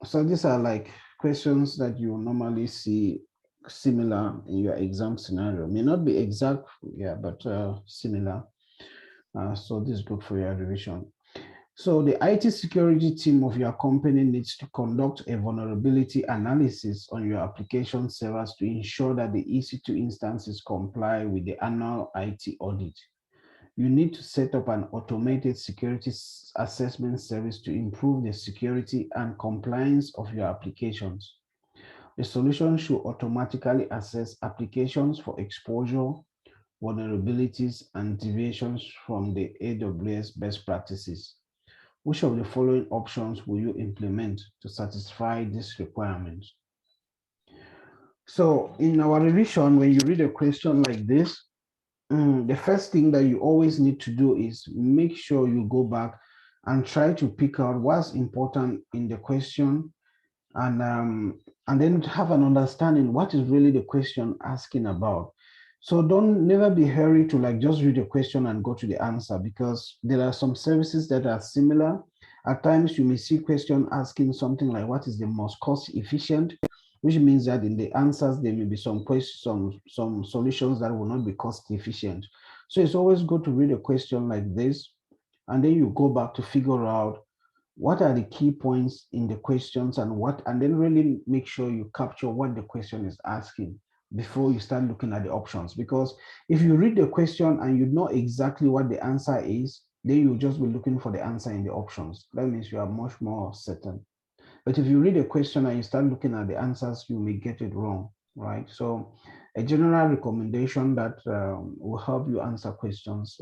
So these are like questions that you normally see similar in your exam scenario. May not be exact, yeah, but similar. So this is good for your revision. So the IT security team of your company needs to conduct a vulnerability analysis on your application servers to ensure that the EC2 instances comply with the annual IT audit. You need to set up an automated security assessment service to improve the security and compliance of your applications. The solution should automatically assess applications for exposure, vulnerabilities, and deviations from the AWS best practices. Which of the following options will you implement to satisfy this requirement? So in our revision, when you read a question like this, the first thing that you always need to do is make sure you go back and try to pick out what's important in the question, and then have an understanding what is really the question asking about. So don't never be hurried to like just read the question and go to the answer, because there are some services that are similar. At times you may see question asking something like what is the most cost efficient, which means that in the answers there may be some questions, some solutions that will not be cost efficient. So it's always good to read a question like this, and then you go back to figure out what are the key points in the questions, and then really make sure you capture what the question is asking before you start looking at the options. Because if you read the question and you know exactly what the answer is, then you'll just be looking for the answer in the options. That means you are much more certain. But if you read a question and you start looking at the answers, you may get it wrong, right? So a general recommendation that will help you answer questions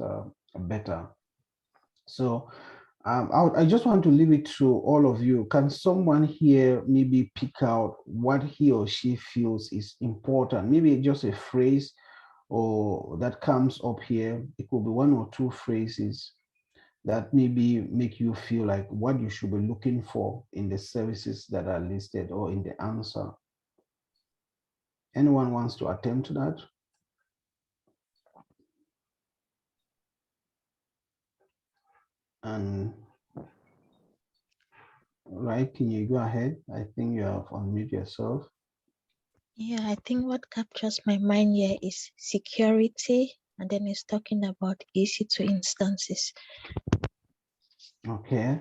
better. So I just want to leave it to all of you. Can someone here maybe pick out what he or she feels is important? Maybe just a phrase or that comes up here. It could be one or two phrases that maybe make you feel like what you should be looking for in the services that are listed or in the answer. Anyone wants to attempt to that? And right, can you go ahead? I think you have unmute yourself. Yeah, I think what captures my mind here is security, and then it's talking about EC2 instances. Okay,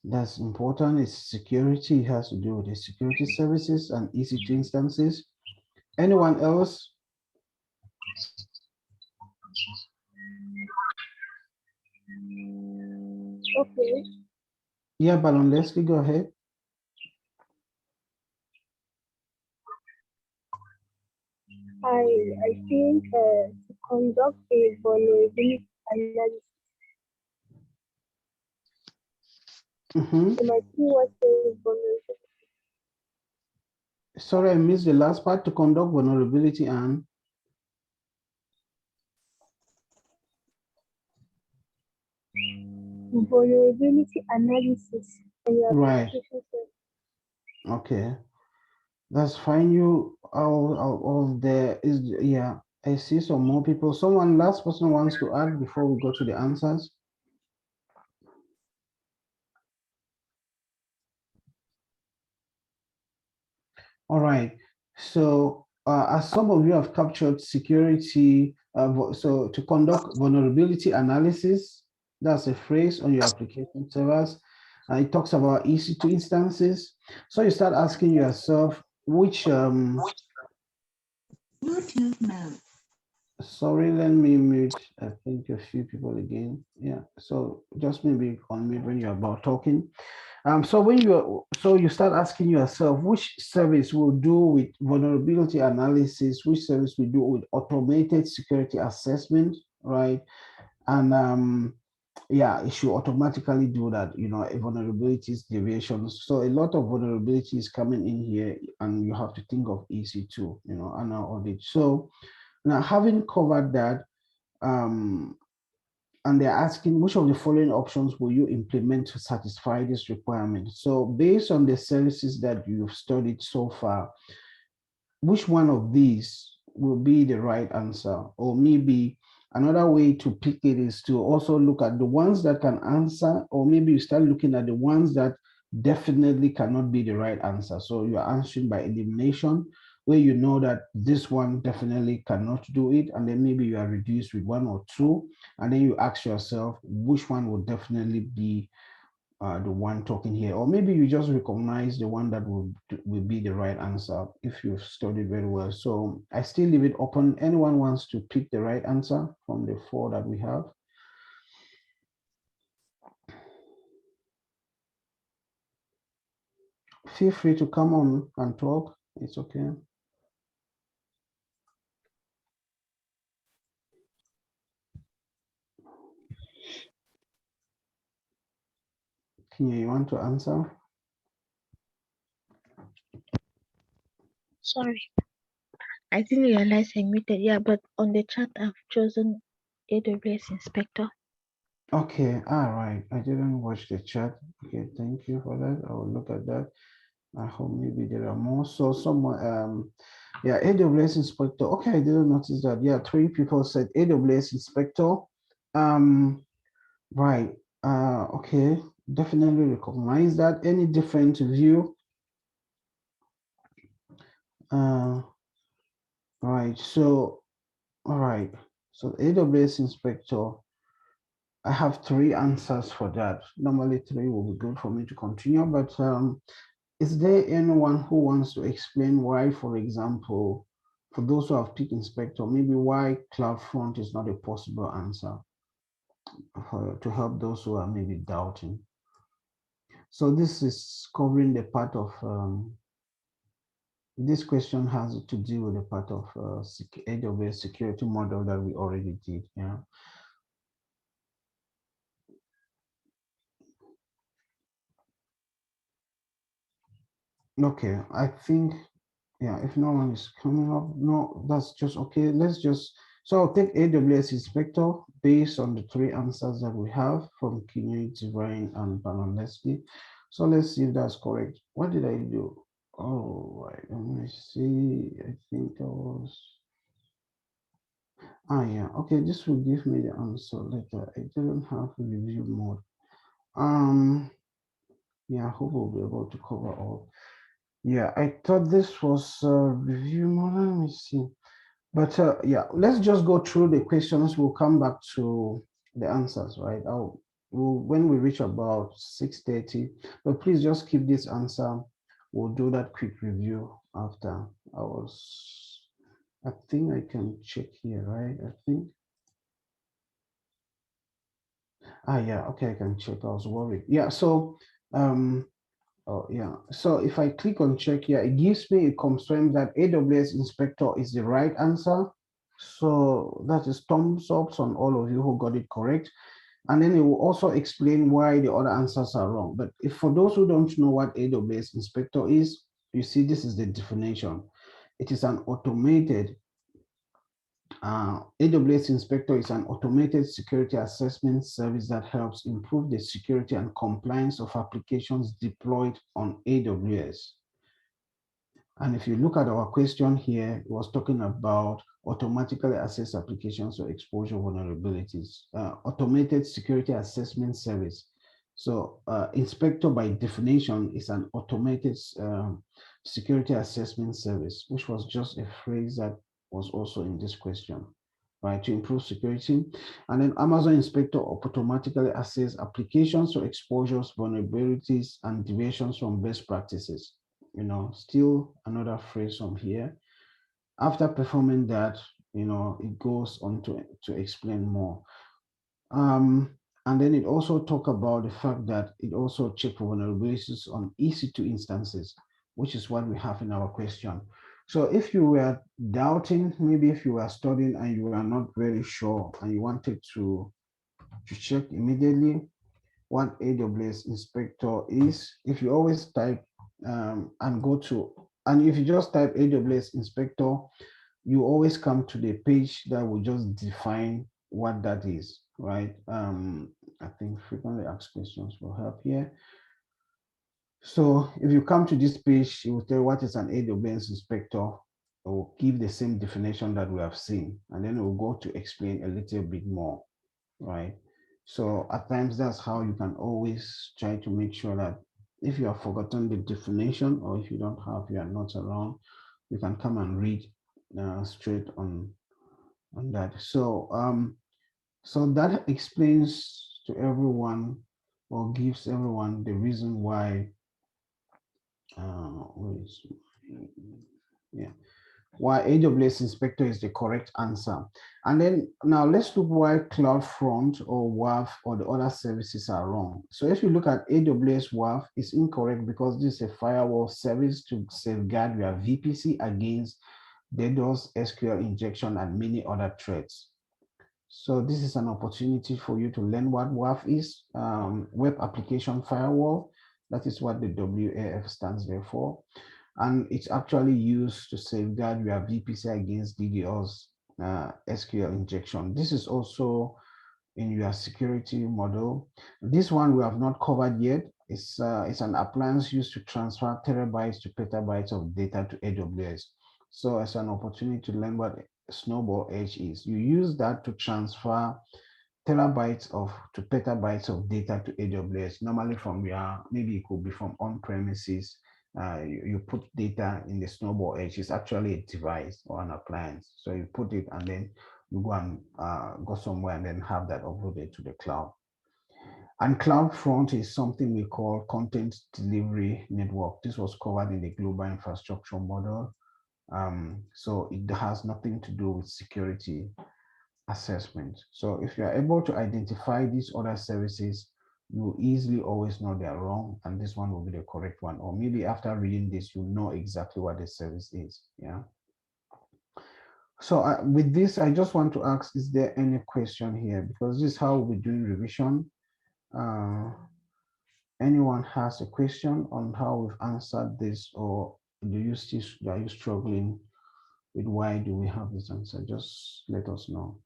that's important. It's security. It has to do with the security services and EC2 instances. Anyone else? Okay. Yeah, Balon Leslie, go ahead. I think to conduct a vulnerability analysis. Mm-hmm. So my keyword is vulnerability. Sorry, I missed the last part. To conduct vulnerability and Vulnerability analysis on your right. application set. Okay, that's fine. You all there is, yeah. I see some more people. Someone last person wants to add before we go to the answers. All right. So as some of you have captured security, so to conduct vulnerability analysis, that's a phrase on your application servers. It talks about EC2 instances. So you start asking yourself, which Bluetooth mode. sorry, let me mute. I think a few people again. Yeah. So just maybe unmute when you're about talking. So you start asking yourself which service will do with vulnerability analysis, which service will do with automated security assessment, right? And yeah, it should automatically do that, vulnerabilities, deviations. So a lot of vulnerabilities coming in here, and you have to think of EC2, annual audit. So now having covered that, um, and they're asking which of the following options will you implement to satisfy this requirement. So based on the services that you've studied so far, which one of these will be the right answer? Or maybe another way to pick it is to also look at the ones that can answer, or maybe you start looking at the ones that definitely cannot be the right answer. So you're answering by elimination, where you know that this one definitely cannot do it, and then maybe you are reduced with one or two, and then you ask yourself which one would definitely be the one talking here, or maybe you just recognize the one that will be the right answer if you've studied very well. So I still leave it open. Anyone wants to pick the right answer from the four that we have? Feel free to come on and talk. It's okay. Kenya, you want to answer? Sorry, I didn't realize I muted. Yeah, but on the chat, I've chosen AWS Inspector. Okay, all right. I didn't watch the chat. Okay, thank you for that. I will look at that. I hope maybe there are more. So someone, yeah, AWS Inspector. Okay, I didn't notice that. Yeah, three people said AWS Inspector. Right. Okay, definitely recognize that. Any different view? Right. So, all right. So AWS Inspector. I have three answers for that. Normally, three will be good for me to continue, but is there anyone who wants to explain why, for example, for those who have picked Inspector, maybe why CloudFront is not a possible answer to help those who are maybe doubting? So this is covering the part of, this question has to do with the part of AWS security model that we already did, yeah. Okay, I think, yeah, if no one is coming up, no, that's just okay. Let's just, so I'll take AWS Inspector based on the three answers that we have from Kinui, Divine, and Banonleski. So let's see if that's correct. What did I do? Oh, right, let me see. I think I was, yeah, okay, this will give me the answer later. I didn't have review mode. Yeah, I hope we'll be able to cover all. Yeah, I thought this was review mode. Let me see. But yeah, let's just go through the questions. We'll come back to the answers, right? When we reach about 6:30, but please just keep this answer. We'll do that quick review after. I think I can check here, right? I think. Yeah, okay, I can check. I was worried. Yeah, so oh, yeah. So if I click on check here, it gives me, it confirms that AWS Inspector is the right answer. So that is thumbs up on all of you who got it correct. And then it will also explain why the other answers are wrong. But if for those who don't know what AWS Inspector is, you see this is the definition. It is an automated AWS Inspector is an automated security assessment service that helps improve the security and compliance of applications deployed on AWS. And if you look at our question here, it was talking about automatically assess applications or exposure vulnerabilities, automated security assessment service. So Inspector by definition is an automated security assessment service, which was just a phrase that was also in this question, right? To improve security. And then Amazon Inspector automatically assess applications or exposures, vulnerabilities, and deviations from best practices. Still another phrase from here. After performing that, it goes on to explain more. And then it also talk about the fact that it also check for vulnerabilities on EC2 instances, which is what we have in our question. So if you were doubting, maybe if you were studying and you were not very sure and you wanted to check immediately what AWS Inspector is, if you always type and go to, and if you just type AWS Inspector, you always come to the page that will just define what that is, right? I think frequently asked questions will help here. So if you come to this page, it will tell you what is an AWS Inspector. It will give the same definition that we have seen, and then it will go to explain a little bit more, right? So at times, that's how you can always try to make sure that if you have forgotten the definition, or if you don't have, you are not around, you can come and read straight on that. So that explains to everyone, or gives everyone, the reason why yeah, why AWS Inspector is the correct answer. And then now let's look why CloudFront or WAF or the other services are wrong. So if you look at AWS WAF, it's incorrect because this is a firewall service to safeguard your VPC against DDoS, SQL injection, and many other threats. So this is an opportunity for you to learn what WAF is, Web Application Firewall. That is what the WAF stands there for. And it's actually used to safeguard your VPC against DDoS, SQL injection. This is also in your security model. This one we have not covered yet. It's an appliance used to transfer terabytes to petabytes of data to AWS. So it's an opportunity to learn what Snowball Edge is. You use that to transfer terabytes to petabytes of data to AWS, normally from maybe it could be from on-premises. You put data in the Snowball Edge. It's actually a device or an appliance. So you put it and then you go and go somewhere and then have that uploaded to the cloud. And CloudFront is something we call content delivery network. This was covered in the global infrastructure model. So it has nothing to do with security assessment. So if you are able to identify these other services, you easily always know they're wrong, and this one will be the correct one. Or maybe after reading this, you know exactly what the service is. Yeah. So with this, I just want to ask, is there any question here? Because this is how we're doing revision. Anyone has a question on how we've answered this, or are you struggling with why do we have this answer? Just let us know.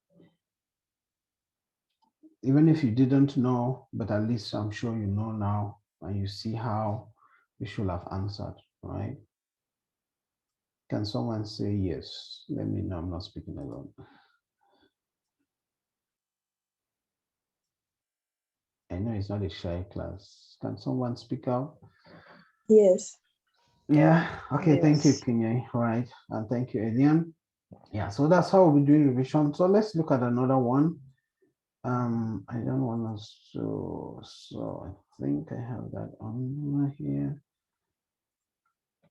Even if you didn't know, but at least I'm sure you know now, and you see how you should have answered, right? Can someone say yes? Let me know I'm not speaking alone. I know it's not a shy class. Can someone speak out? Yes. Yeah, okay, Yes. Thank you, Kinyai. All right, and thank you, Edian. Yeah, so that's how we're doing revision. So let's look at another one. I don't want to, so I think I have that on here.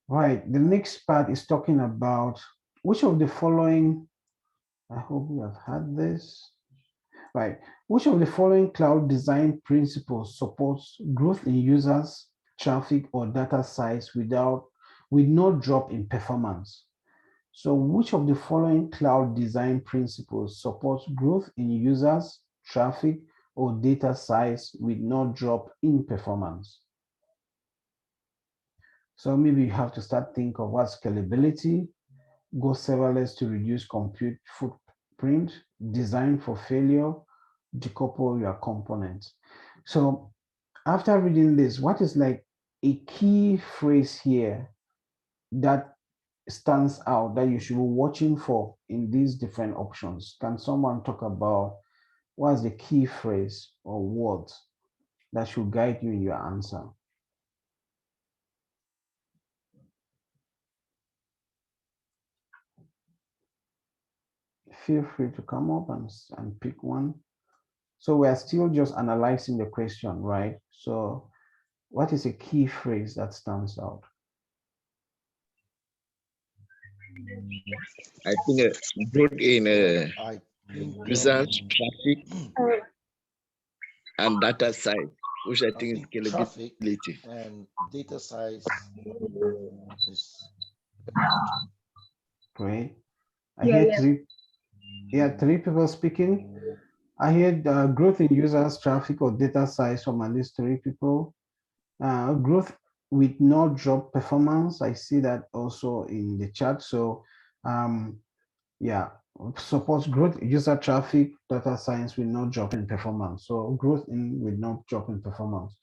Right, the next part is talking about which of the following, I hope you have had this, right? Which of the following cloud design principles supports growth in users, traffic, or data size with no drop in performance? So which of the following cloud design principles supports growth in users, traffic, or data size with no drop in performance? So maybe you have to start think of what scalability, go serverless to reduce compute footprint, design for failure, decouple your components. So after reading this, what is like a key phrase here that stands out that you should be watching for in these different options? Can someone talk about what's the key phrase or words that should guide you in your answer? Feel free to come up and pick one. So we're still just analyzing the question, right? So what is a key phrase that stands out? I think growth in I think results, traffic, and data size, which I think is traffic scalability. and data size is Great. I hear three people speaking. I hear growth in users, traffic, or data size from at least three people. Growth with no drop performance. I see that also in the chat. So yeah, supports growth, user traffic, data science with no drop in performance. So growth with no drop in performance.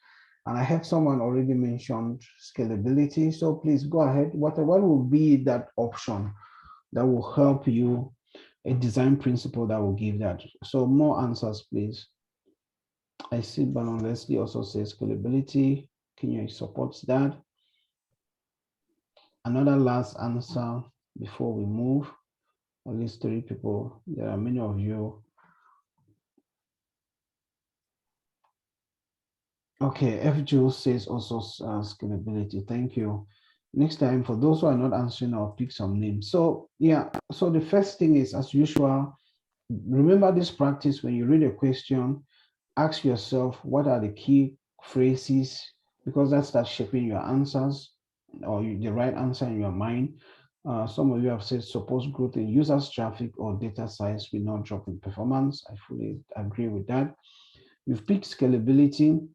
And I heard someone already mentioned scalability. So please go ahead. What will be that option that will help you, a design principle that will give that? So more answers, please. I see Baron Leslie also says scalability. Kenya supports that. Another last answer before we move. At least 3 people. There are many of you. Okay, F. Jules says also scalability. Thank you. Next time, for those who are not answering, I'll pick some names. So yeah, so the first thing is, as usual, remember this practice. When you read a question, ask yourself, what are the key phrases? Because that starts shaping your answers or the right answer in your mind. Some of you have said suppose growth in users traffic or data size will not drop in performance. I fully agree with that. You've picked scalability.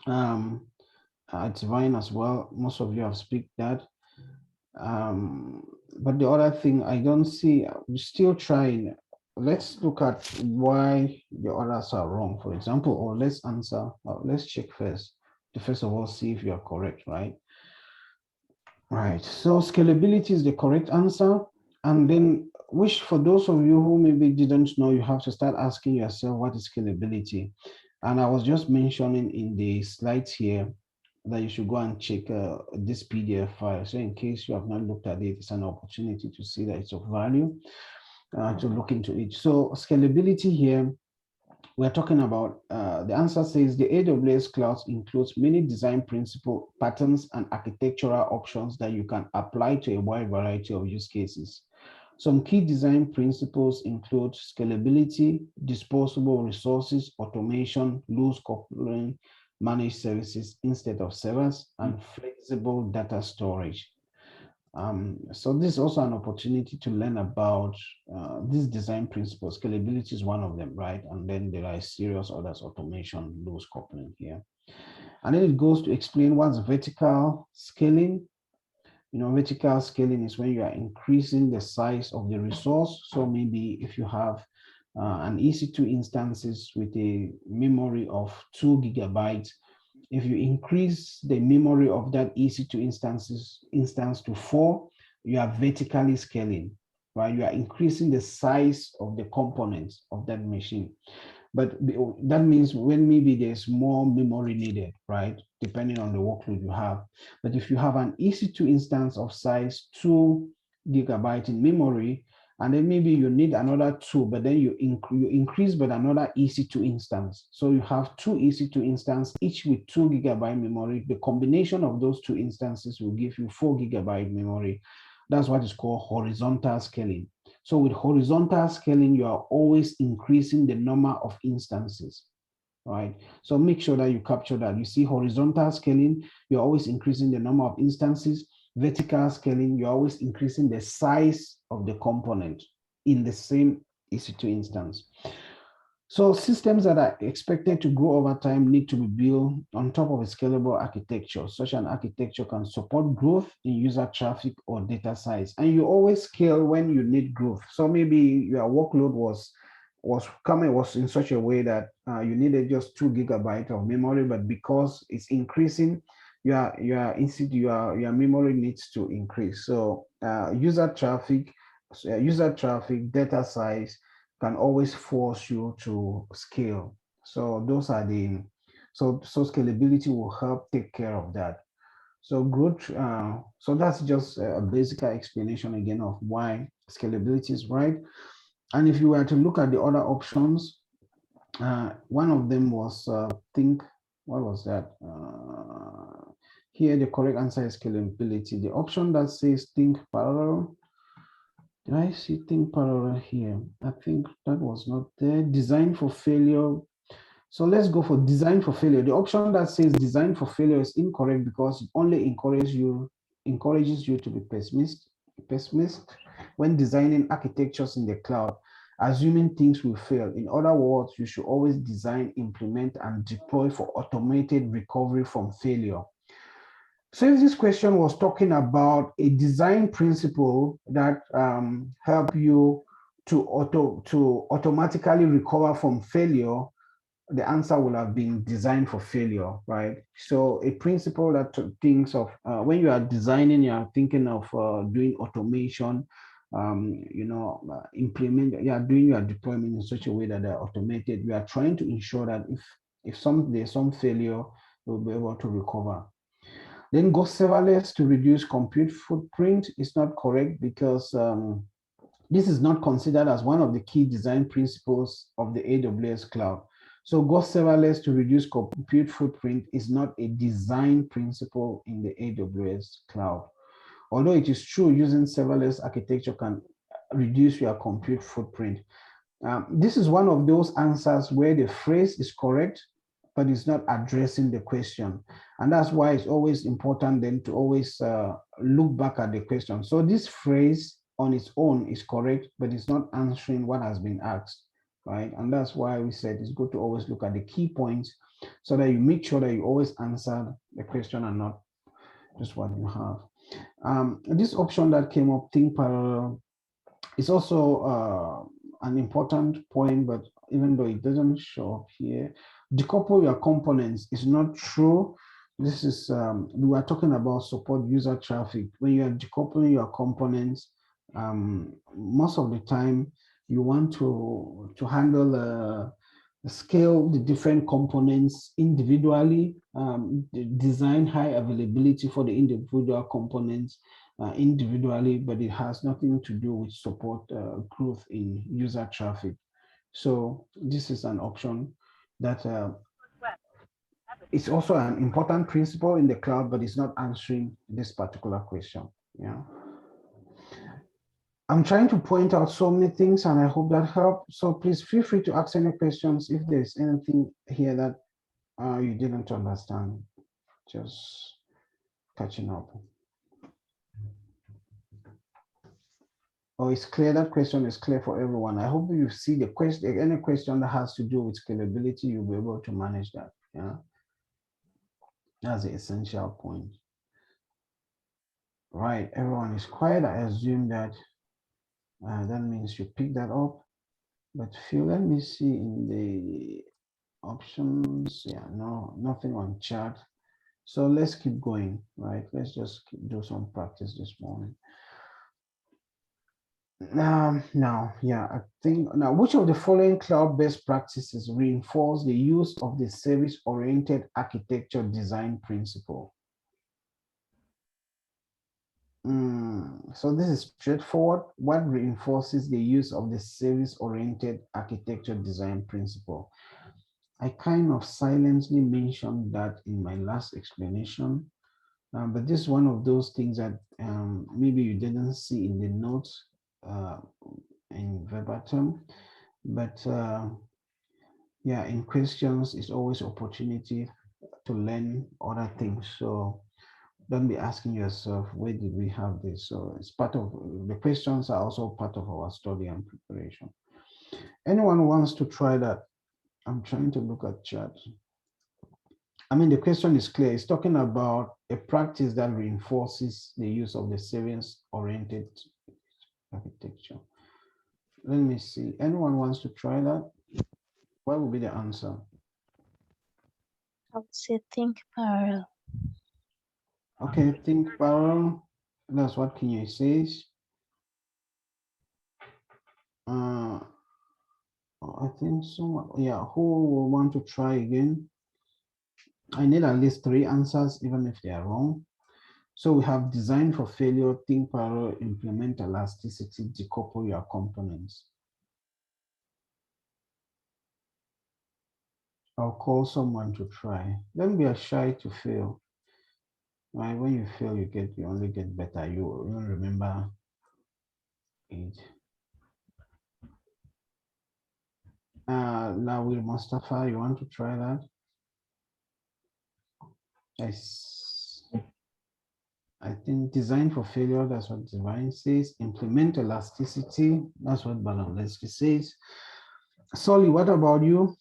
Divine as well. Most of you have speak that. But the other thing I don't see, we're still trying. Let's look at why the others are wrong, for example, or let's answer, let's check first. To first of all, see if you are correct, right? Right, so scalability is the correct answer. And then, which for those of you who maybe didn't know, you have to start asking yourself, what is scalability? And I was just mentioning in the slides here that you should go and check this PDF file. So in case you have not looked at it, it's an opportunity to see that it's of value to look into it. So scalability here, we're talking about, the answer says the AWS cloud includes many design principle patterns and architectural options that you can apply to a wide variety of use cases. Some key design principles include scalability, disposable resources, automation, loose coupling, managed services instead of servers, and flexible data storage. So this is also an opportunity to learn about these design principles. Scalability is one of them, right? And then there are serious others, automation, loose coupling here. And then it goes to explain what's vertical scaling. You know, vertical scaling is when you are increasing the size of the resource. So maybe if you have an EC2 instances with a memory of 2 gigabytes, if you increase the memory of that EC2 instance to 4, you are vertically scaling, right? You are increasing the size of the components of that machine. But that means when maybe there's more memory needed, right? Depending on the workload you have. But if you have an EC2 instance of size 2 gigabyte in memory, and then maybe you need another 2, but then you increase by another EC2 instance. So you have 2 EC2 instances, each with 2 gigabyte memory. The combination of those 2 instances will give you 4 gigabyte memory. That's what is called horizontal scaling. So with horizontal scaling, you are always increasing the number of instances, right? So make sure that you capture that. You see horizontal scaling, you're always increasing the number of instances. Vertical scaling, you're always increasing the size of the component in the same EC2 instance. So systems that are expected to grow over time need to be built on top of a scalable architecture. Such an architecture can support growth in user traffic or data size. And you always scale when you need growth. So maybe your workload was in such a way that you needed just 2 gigabytes of memory, but because it's increasing, your memory needs to increase. So user traffic, data size can always force you to scale. So those are so scalability will help take care of that. So growth, so that's just a basic explanation again of why scalability is right. And if you were to look at the other options, one of them was what was that? Here, the correct answer is scalability. The option that says think parallel, did I see think parallel here? I think that was not there. Design for failure. So let's go for design for failure. The option that says design for failure is incorrect because it only encourages you to be pessimist when designing architectures in the cloud, assuming things will fail. In other words, you should always design, implement, and deploy for automated recovery from failure. So if this question was talking about a design principle that help you to automatically recover from failure, the answer will have been designed for failure, right? So a principle that thinks of when you are designing, you are thinking of doing automation, implement, you are doing your deployment in such a way that they're automated. You are trying to ensure that if there's some failure, you'll be able to recover. Then go serverless to reduce compute footprint is not correct because this is not considered as one of the key design principles of the AWS cloud. So go serverless to reduce compute footprint is not a design principle in the AWS cloud. Although it is true using serverless architecture can reduce your compute footprint. This is one of those answers where the phrase is correct, but it's not addressing the question. And that's why it's always important then to always look back at the question. So this phrase on its own is correct, but it's not answering what has been asked, right? And that's why we said it's good to always look at the key points so that you make sure that you always answer the question and not just what you have. This option that came up, think parallel, is also an important point, but even though it doesn't show up here, decouple your components is not true. This is, we were talking about support user traffic. When you are decoupling your components, most of the time you want to handle scale the different components individually, design high availability for the individual components individually, but it has nothing to do with support growth in user traffic. So this is an option that it's also an important principle in the cloud, but it's not answering this particular question. Yeah. I'm trying to point out so many things and I hope that helped. So please feel free to ask any questions if there's anything here that you didn't understand. Just catching up. Oh, it's clear. That question is clear for everyone. I hope you see the question, any question that has to do with scalability, you'll be able to manage that. Yeah. That's the essential point. Right, everyone is quiet. I assume that that means you pick that up. But Phil, let me see in the options. Yeah, no, nothing on chat. So let's keep going, right? Let's just do some practice this morning. Now, yeah, I think now, which of the following cloud best practices reinforce the use of the service-oriented architecture design principle? So this is straightforward. What reinforces the use of the service-oriented architecture design principle? I kind of silently mentioned that in my last explanation, but this is one of those things that maybe you didn't see in the notes in verbatim, but yeah, in questions, it's always opportunity to learn other things. So don't be asking yourself, where did we have this? So it's part of the questions are also part of our study and preparation. Anyone wants to try that? I'm trying to look at chat. I mean, the question is clear. It's talking about a practice that reinforces the use of the service-oriented architecture. Let me see. Anyone wants to try that? What would be the answer? I would say think parallel. Okay, think parallel. That's what Kenya says. I think so. Yeah, who will want to try again? I need at least 3 answers, even if they are wrong. So we have design for failure, think parallel, implement elasticity, decouple your components. I'll call someone to try. Don't be shy to fail. Right? When you fail, you only get better. You remember it. Now with Mustafa, you want to try that? I think design for failure, that's what design says. Implement elasticity, that's what Balansky says. Solly, what about you?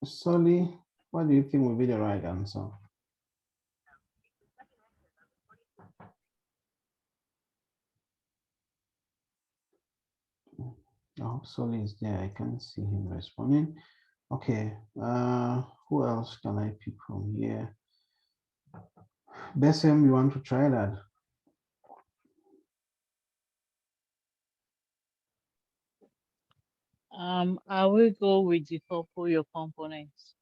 Solly, what do you think will be the right answer? Oh, Solly is there. I can't see him responding. Okay, who else can I pick from here? Besem, you want to try that? I will go with decouple your components.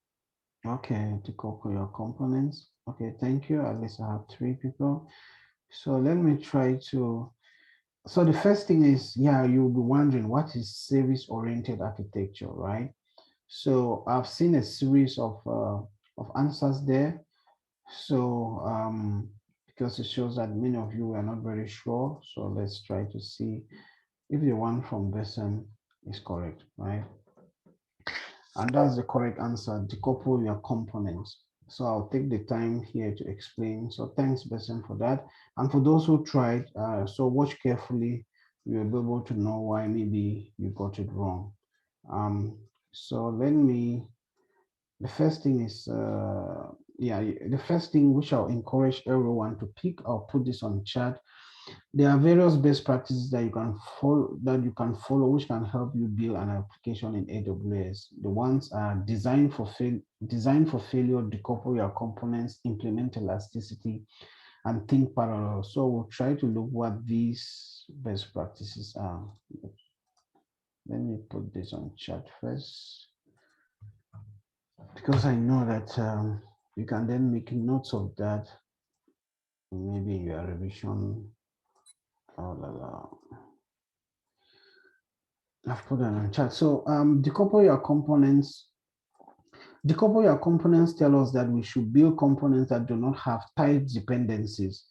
Okay, decouple your components. Okay, thank you. At least I have 3 people. So let me try to. So the first thing is, yeah, you'll be wondering what is service-oriented architecture, right? So I've seen a series of answers there. So because it shows that many of you are not very sure. So let's try to see if the one from Besem is correct, right? And that's the correct answer, decouple your components. So I'll take the time here to explain. So thanks, Besem, for that. And for those who tried, so watch carefully, you'll be able to know why maybe you got it wrong. So let me, the first thing is, yeah, the first thing which I'll encourage everyone to pick, I'll put this on chat. There are various best practices that you can follow which can help you build an application in AWS. The ones are design for failure, decouple your components, implement elasticity, and think parallel. So we'll try to look what these best practices are. Let me put this on chat first, because I know that you can then make notes of that, maybe your revision. Oh, la, la. I've put that on chat. So decouple your components. Decouple your components tell us that we should build components that do not have tight dependencies.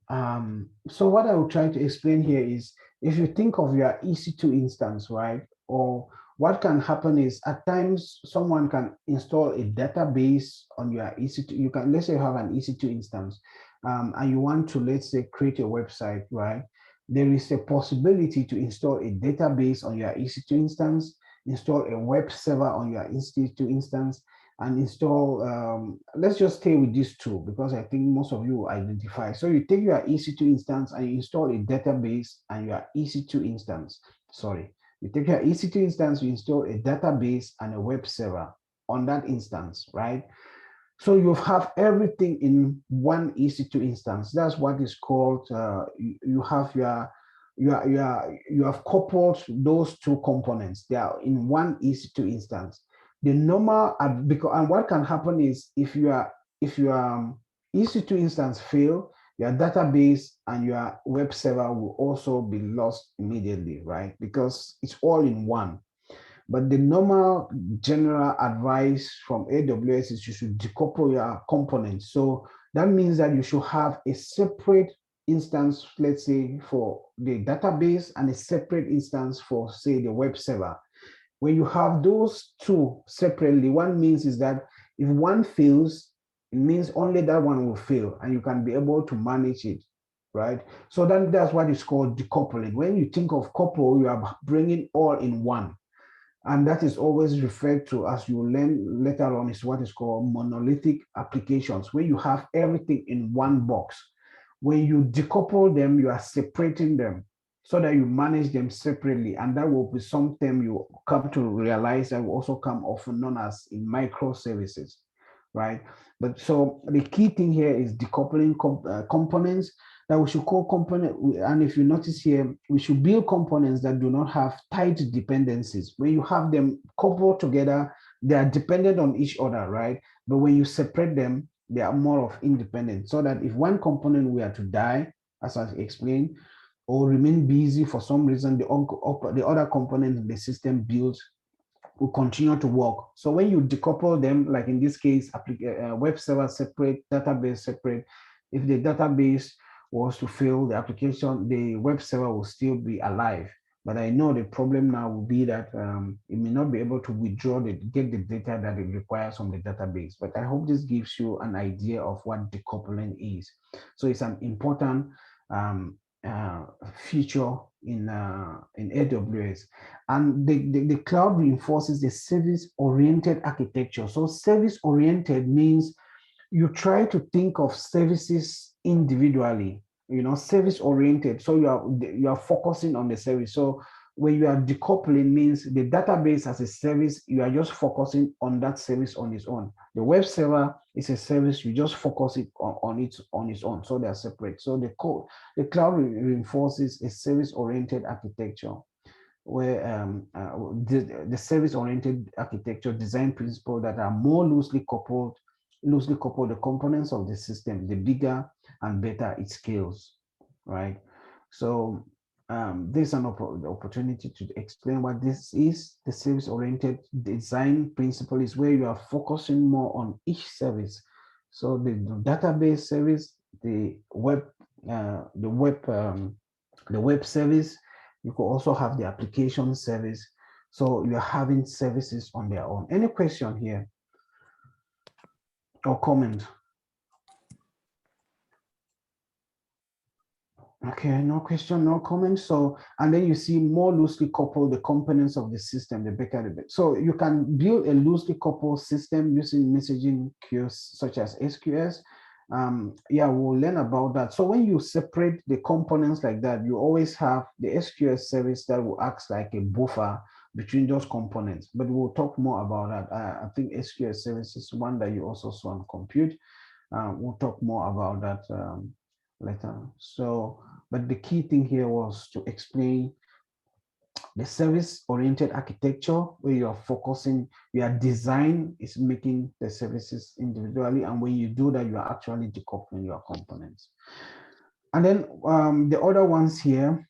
So what I will try to explain here is, if you think of your EC2 instance, right? Or what can happen is at times someone can install a database on your EC2. You can, let's say you have an EC2 instance and you want to, let's say, create a website, right? There is a possibility to install a database on your EC2 instance, install a web server on your EC2 instance, and install, let's just stay with these two because I think most of you identify. So you take your EC2 instance and you install a database and your EC2 instance, sorry, you take your EC2 instance, you install a database and a web server on that instance, right? So you have everything in one EC2 instance. That's what is called, you have you have coupled those two components. They are in one EC2 instance. The normal, because, and what can happen is if your EC2 instance fail, your database and your web server will also be lost immediately, right? Because it's all in one. But the normal general advice from AWS is you should decouple your components. So that means that you should have a separate instance, let's say, for the database and a separate instance for, say, the web server. When you have those two separately, what means is that if one fails, it means only that one will fail and you can be able to manage it, right? So then that's what is called decoupling. When you think of couple, you are bringing all in one. And that is always referred to, as you learn later on, is what is called monolithic applications, where you have everything in one box. When you decouple them, you are separating them so that you manage them separately. And that will be something you come to realize that will also come often known as in microservices, right? But so the key thing here is decoupling components that we should call component. And if you notice here, we should build components that do not have tight dependencies. When you have them coupled together, they are dependent on each other, right? But when you separate them, they are more of independent, so that if one component were to die, as I explained, or remain busy for some reason, the other component in the system built will continue to work. So when you decouple them, like in this case, web server separate, database separate, if the database was to fail, the application, the web server will still be alive. But I know the problem now will be that it may not be able to get the data that it requires from the database. But I hope this gives you an idea of what decoupling is. So it's an important feature in AWS. And the cloud reinforces the service-oriented architecture. So service-oriented means you try to think of services individually, service-oriented. So you are focusing on the service. So when you are decoupling means the database as a service, you are just focusing on that service on its own. The web server is a service, you just focus it on its own. So they are separate. So the cloud reinforces a service-oriented architecture. where the service-oriented architecture design principles that are more loosely coupled the components of the system, the bigger and better it scales, right? So there's an opportunity to explain what this is. The service-oriented design principle is where you are focusing more on each service. So the database service, the web service, you could also have the application service. So you're having services on their own. Any question here or comment? Okay, no question, no comment. So, and then you see more loosely coupled the components of the system, the better the better. So you can build a loosely coupled system using messaging queues such as SQS. Yeah, we'll learn about that. So when you separate the components like that, you always have the SQS service that will act like a buffer between those components. But we'll talk more about that. I think SQS service is one that you also saw on compute. We'll talk more about that later. So, but the key thing here was to explain the service-oriented architecture where you are focusing, your design is making the services individually, and when you do that, you are actually decoupling your components. And then the other ones here,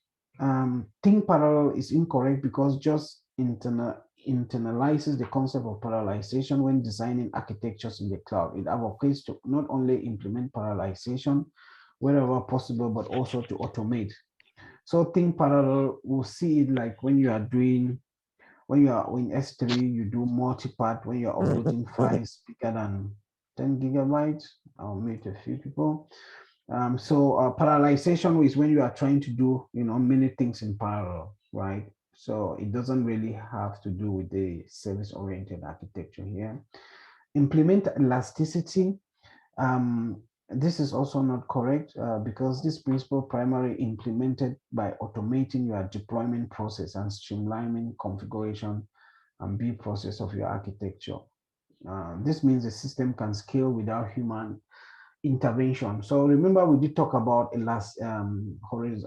think parallel is incorrect because just internalizes the concept of parallelization when designing architectures in the cloud. It advocates to not only implement parallelization wherever possible, but also to automate. So think parallel, we'll see it like when you are doing, when you are in S3, you do multi-part, when you're uploading files bigger than 10 gigabytes. I'll meet a few people. Parallelization is when you are trying to do, many things in parallel, right? So it doesn't really have to do with the service-oriented architecture here. Implement elasticity. This is also not correct because this principle primarily implemented by automating your deployment process and streamlining configuration and build process of your architecture. This means the system can scale without human intervention. So remember, we did talk about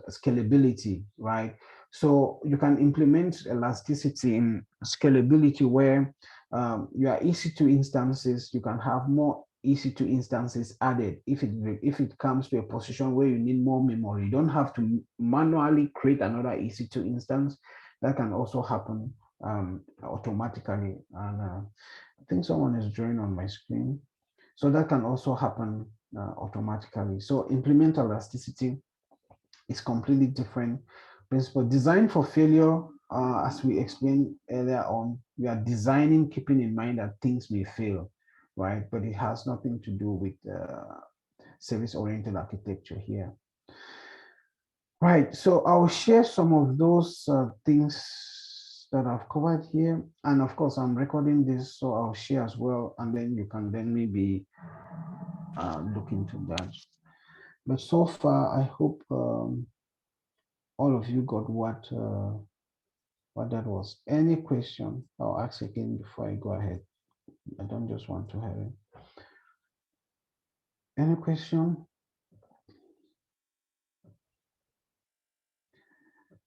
scalability, right? So you can implement elasticity in scalability where your EC2 instances, you can have more EC2 instances added if it comes to a position where you need more memory. You don't have to manually create another EC2 instance. That can also happen automatically. And I think someone is drawing on my screen. So that can also happen automatically. So implement elasticity is completely different principle. Design for failure, as we explained earlier on, we are designing keeping in mind that things may fail, right? But it has nothing to do with service-oriented architecture here. Right, so I'll share some of those things that I've covered here. And of course, I'm recording this, so I'll share as well. And then you can then maybe look into that. But so far, I hope all of you got what that was. Any question? I'll ask again before I go ahead. I don't just want to have it. Any question?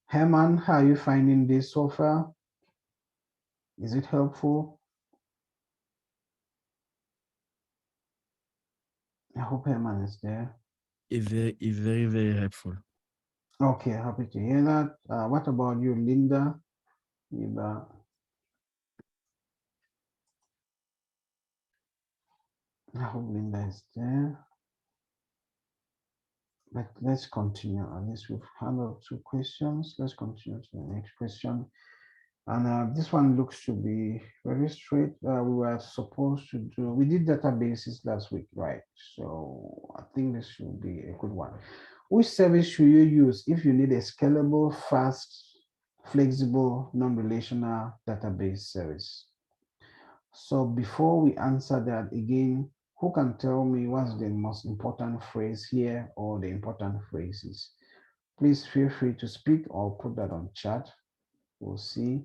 Herman, how are you finding this so far? Is it helpful? I hope Herman is there. It's very, very helpful. Okay, happy to hear that. What about you, Linda? I hope Linda is there. But let's continue. At least we've handled 2 questions. Let's continue to the next question. And this one looks to be very straight. We were supposed to do, we did databases last week, right? So I think this should be a good one. Which service should you use if you need a scalable, fast, flexible, non-relational database service? So before we answer that again, who can tell me what's the most important phrase here or the important phrases? Please feel free to speak or put that on chat. We'll see.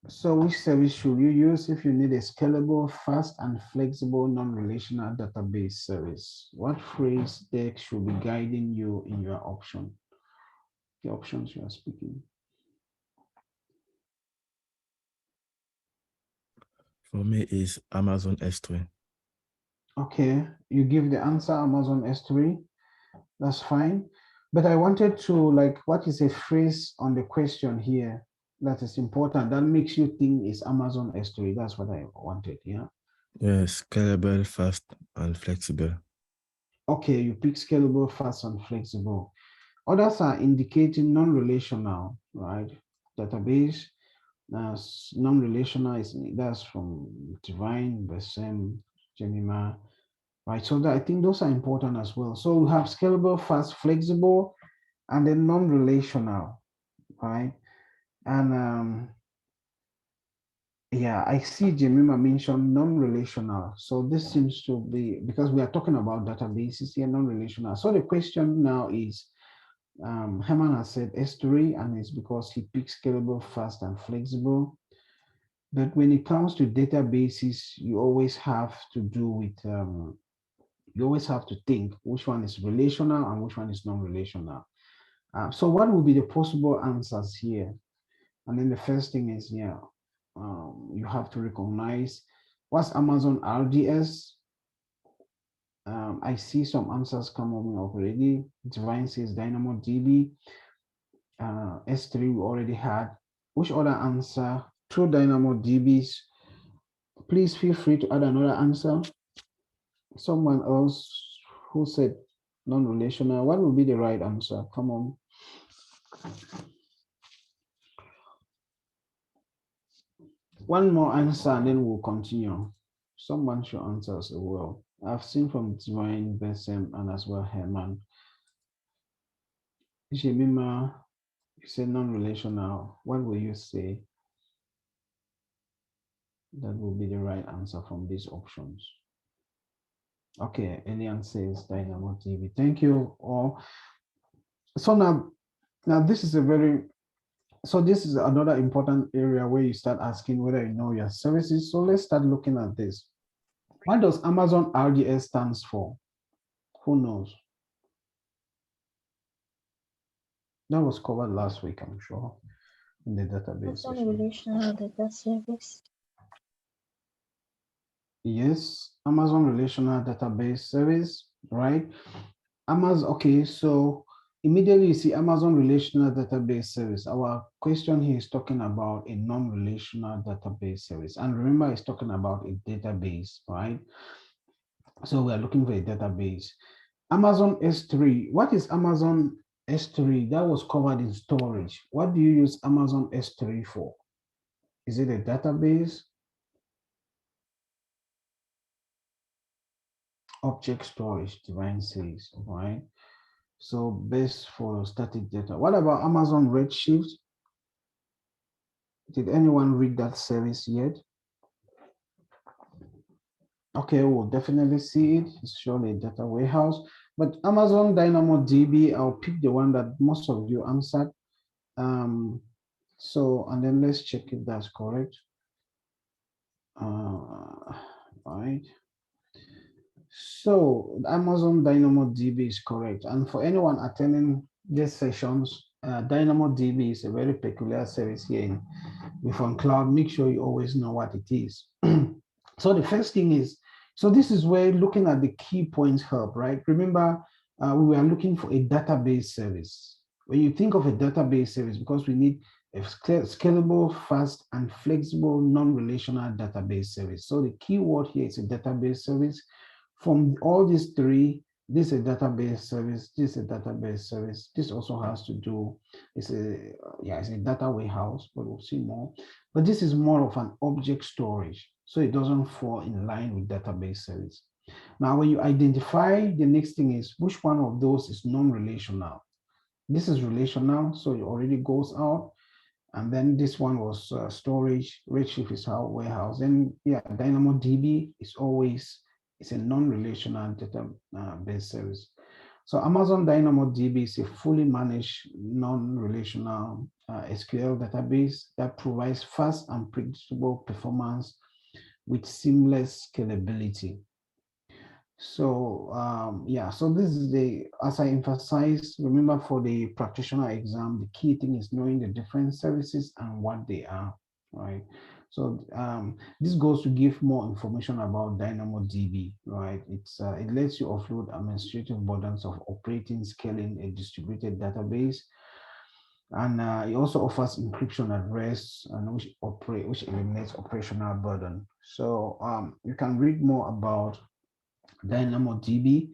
So which service should you use if you need a scalable, fast, and flexible non-relational database service? What phrase there should be guiding you in your option? The options you are speaking. For me, is Amazon S3. Okay, you give the answer Amazon S3. That's fine. But I wanted to like, what is a phrase on the question here that is important that makes you think it's Amazon S3? That's what I wanted. Yeah. Yes, scalable, fast, and flexible. Okay, you pick scalable, fast, and flexible. Others are indicating non-relational, right? Database. Non-relational is that's from Divine, Besem, Jemima, right? So that, I think those are important as well. So we have scalable, fast, flexible, and then non-relational, right? And yeah, I see Jemima mention non-relational. So this seems to be, because we are talking about databases here, non-relational. So the question now is, Herman has said S3, and it's because he picks scalable, fast, and flexible. But when it comes to databases, you always have to do with, you always have to think which one is relational and which one is non-relational. So what would be the possible answers here? And then the first thing is, yeah, you have to recognize what's Amazon RDS. I see some answers coming already. Divine says DynamoDB. S3 we already had. Which other answer? True DynamoDBs. Please feel free to add another answer. Someone else who said non-relational. What would be the right answer? Come on. One more answer and then we'll continue. Someone should answer as well. I've seen from Divine, Besem, and as well Herman. Jemima, you said non-relational. What will you say? That will be the right answer from these options. Okay, Elian says DynamoDB. Thank you all. So now this is a very, so this is another important area where you start asking whether you know your services. So let's start looking at this. What does Amazon RDS stands for? Who knows? That was covered last week, I'm sure, in the database Amazon session. Relational Data Service. Yes, Amazon Relational Database Service, right? Amazon, okay, so immediately you see Amazon Relational Database Service. Our question here is talking about a non-relational database service. And remember, it's talking about a database, right? So we are looking for a database. Amazon S3, what is Amazon S3? That was covered in storage. What do you use Amazon S3 for? Is it a database? Object storage, Divine says, right? So best for static data. What about Amazon Redshift? Did anyone read that service yet? Okay, we'll definitely see it. It's surely a data warehouse. But Amazon DynamoDB, I'll pick the one that most of you answered. So, and then let's check if that's correct. Right. So Amazon DynamoDB is correct. And for anyone attending these sessions, DynamoDB is a very peculiar service here with Cloud. Make sure you always know what it is. So the first thing is, so this is where looking at the key points help, right? Remember, we were looking for a database service. When you think of a database service, because we need a scalable, fast, and flexible non-relational database service. So the key word here is a database service. From all these three, this is a database service, this is a database service. This also has to do, it's a data warehouse, but we'll see more. But this is more of an object storage, so it doesn't fall in line with database service. Now, when you identify, the next thing is which one of those is non-relational. This is relational, so it already goes out. And then this one was storage. Redshift is our warehouse. And yeah, DynamoDB is always, it's a non-relational database service. So Amazon DynamoDB is a fully managed non-relational SQL database that provides fast and predictable performance with seamless scalability. So yeah, so this is as I emphasized, remember for the practitioner exam, the key thing is knowing the different services and what they are, right? So this goes to give more information about DynamoDB, right? It lets you offload administrative burdens of operating, scaling a distributed database. And it also offers encryption at rest, and which eliminates operational burden. So you can read more about DynamoDB.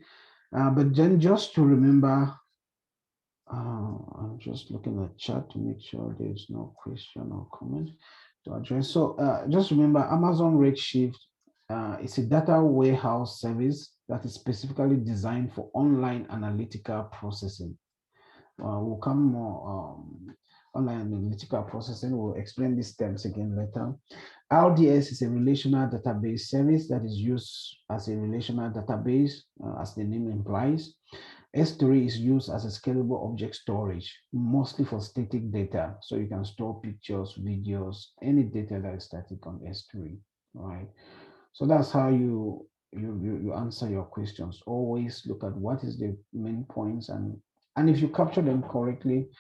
But then just to remember, I'm just looking at chat to make sure there's no question or comment to address. So just remember, Amazon Redshift is a data warehouse service that is specifically designed for online analytical processing. We'll come more online analytical processing. We'll explain these terms again later. RDS is a relational database service that is used as a relational database, as the name implies. S3 is used as a scalable object storage, mostly for static data. So you can store pictures, videos, any data that is static on S3, right? So that's how you answer your questions. Always look at what is the main points, and if you capture them correctly,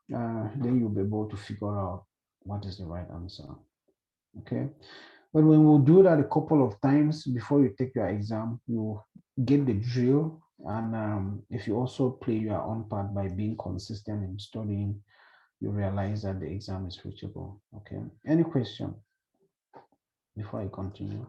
then you'll be able to figure out what is the right answer. Okay, but when we'll do that a couple of times before you take your exam, you get the drill. And if you also play your own part by being consistent in studying, you realize that the exam is reachable. Okay, any question before I continue?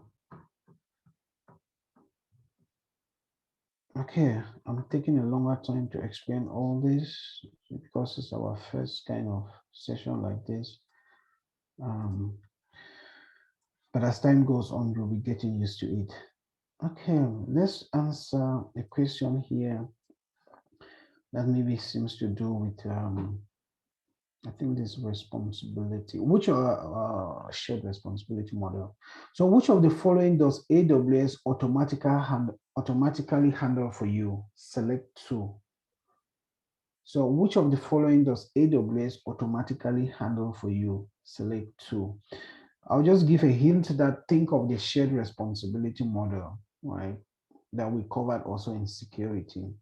Okay, I'm taking a longer time to explain all this because it's our first kind of session like this. But as time goes on, you'll be getting used to it. Okay, let's answer a question here that maybe seems to do with, I think this responsibility, which are shared responsibility model. So which of the following does AWS automatically handle for you? Select two. So which of the following does AWS automatically handle for you? Select two. I'll just give a hint that think of the shared responsibility model, right? That we covered also in security.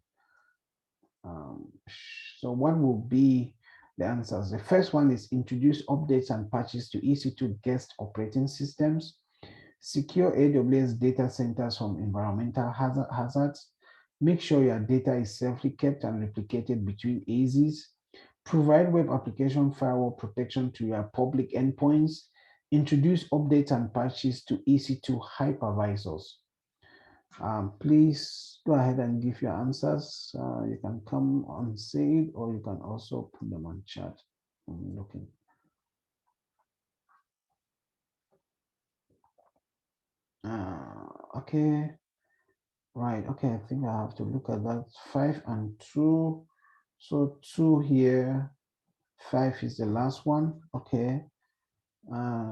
So what will be the answers? The first one is introduce updates and patches to EC2 guest operating systems, secure AWS data centers from environmental hazards, make sure your data is safely kept and replicated between AZs, provide web application firewall protection to your public endpoints, introduce updates and patches to EC2 hypervisors. Please go ahead and give your answers. You can come on say it, or you can also put them on chat. I'm looking. Okay. Right. Okay. I think I have to look at that. 5 and 2. So 2 here. 5 is the last one. Okay.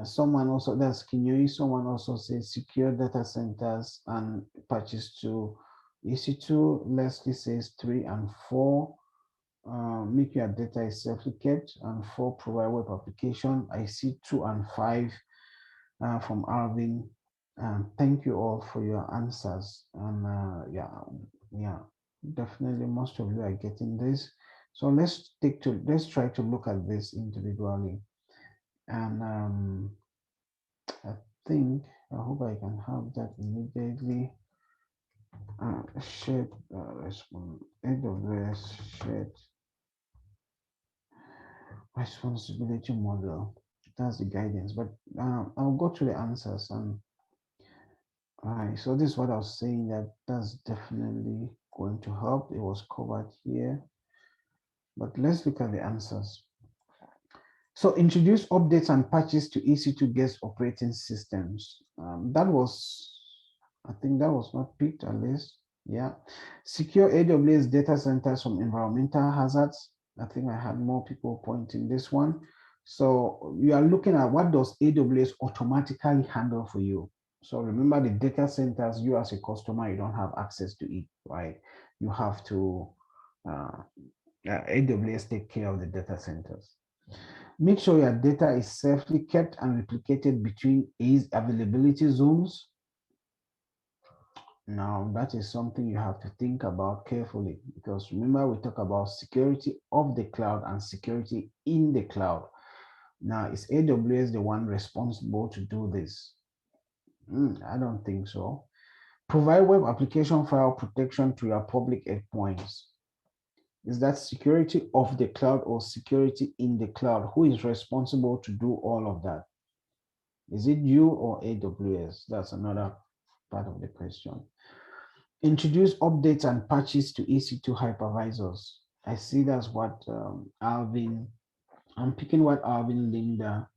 Someone also, that's Kinyui, someone also says secure data centers and patches to EC2. Leslie says 3 and 4. Make your data is safely kept, and 4 provide web application. I see 2 and 5 from Arvin. Thank you all for your answers. And yeah, definitely most of you are getting this. So let's try to look at this individually. And I hope I can have that immediately. Shared AWS shared responsibility model. That's the guidance, but I'll go to the answers. And all right, so this is what I was saying, that's definitely going to help. It was covered here, but let's look at the answers. So introduce updates and patches to EC2 guest operating systems. I think that was not picked at least. Yeah. Secure AWS data centers from environmental hazards. I think I had more people pointing this one. So you are looking at what does AWS automatically handle for you. So remember the data centers, you as a customer, you don't have access to it, right? You have to AWS take care of the data centers. Make sure your data is safely kept and replicated between ease availability zones. Now, that is something you have to think about carefully, because remember, we talk about security of the cloud and security in the cloud. Now, is AWS the one responsible to do this? I don't think so. Provide web application file protection to your public endpoints. Is that security of the cloud or security in the cloud? Who is responsible to do all of that? Is it you or AWS? That's another part of the question. Introduce updates and patches to EC2 hypervisors. I see that's what Alvin, I'm picking what Alvin, Linda,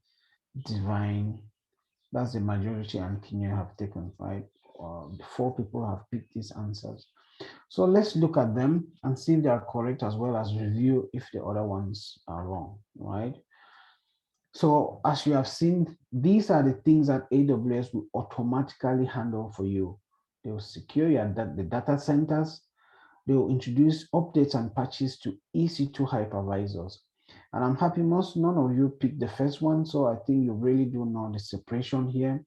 Divine, that's the majority, and Kenya have taken, right? 4 people have picked these answers. So let's look at them and see if they are correct, as well as review if the other ones are wrong, right? So as you have seen, these are the things that AWS will automatically handle for you. They will secure the data centers. They will introduce updates and patches to EC2 hypervisors. And I'm happy none of you picked the first one, so I think you really do know the separation here.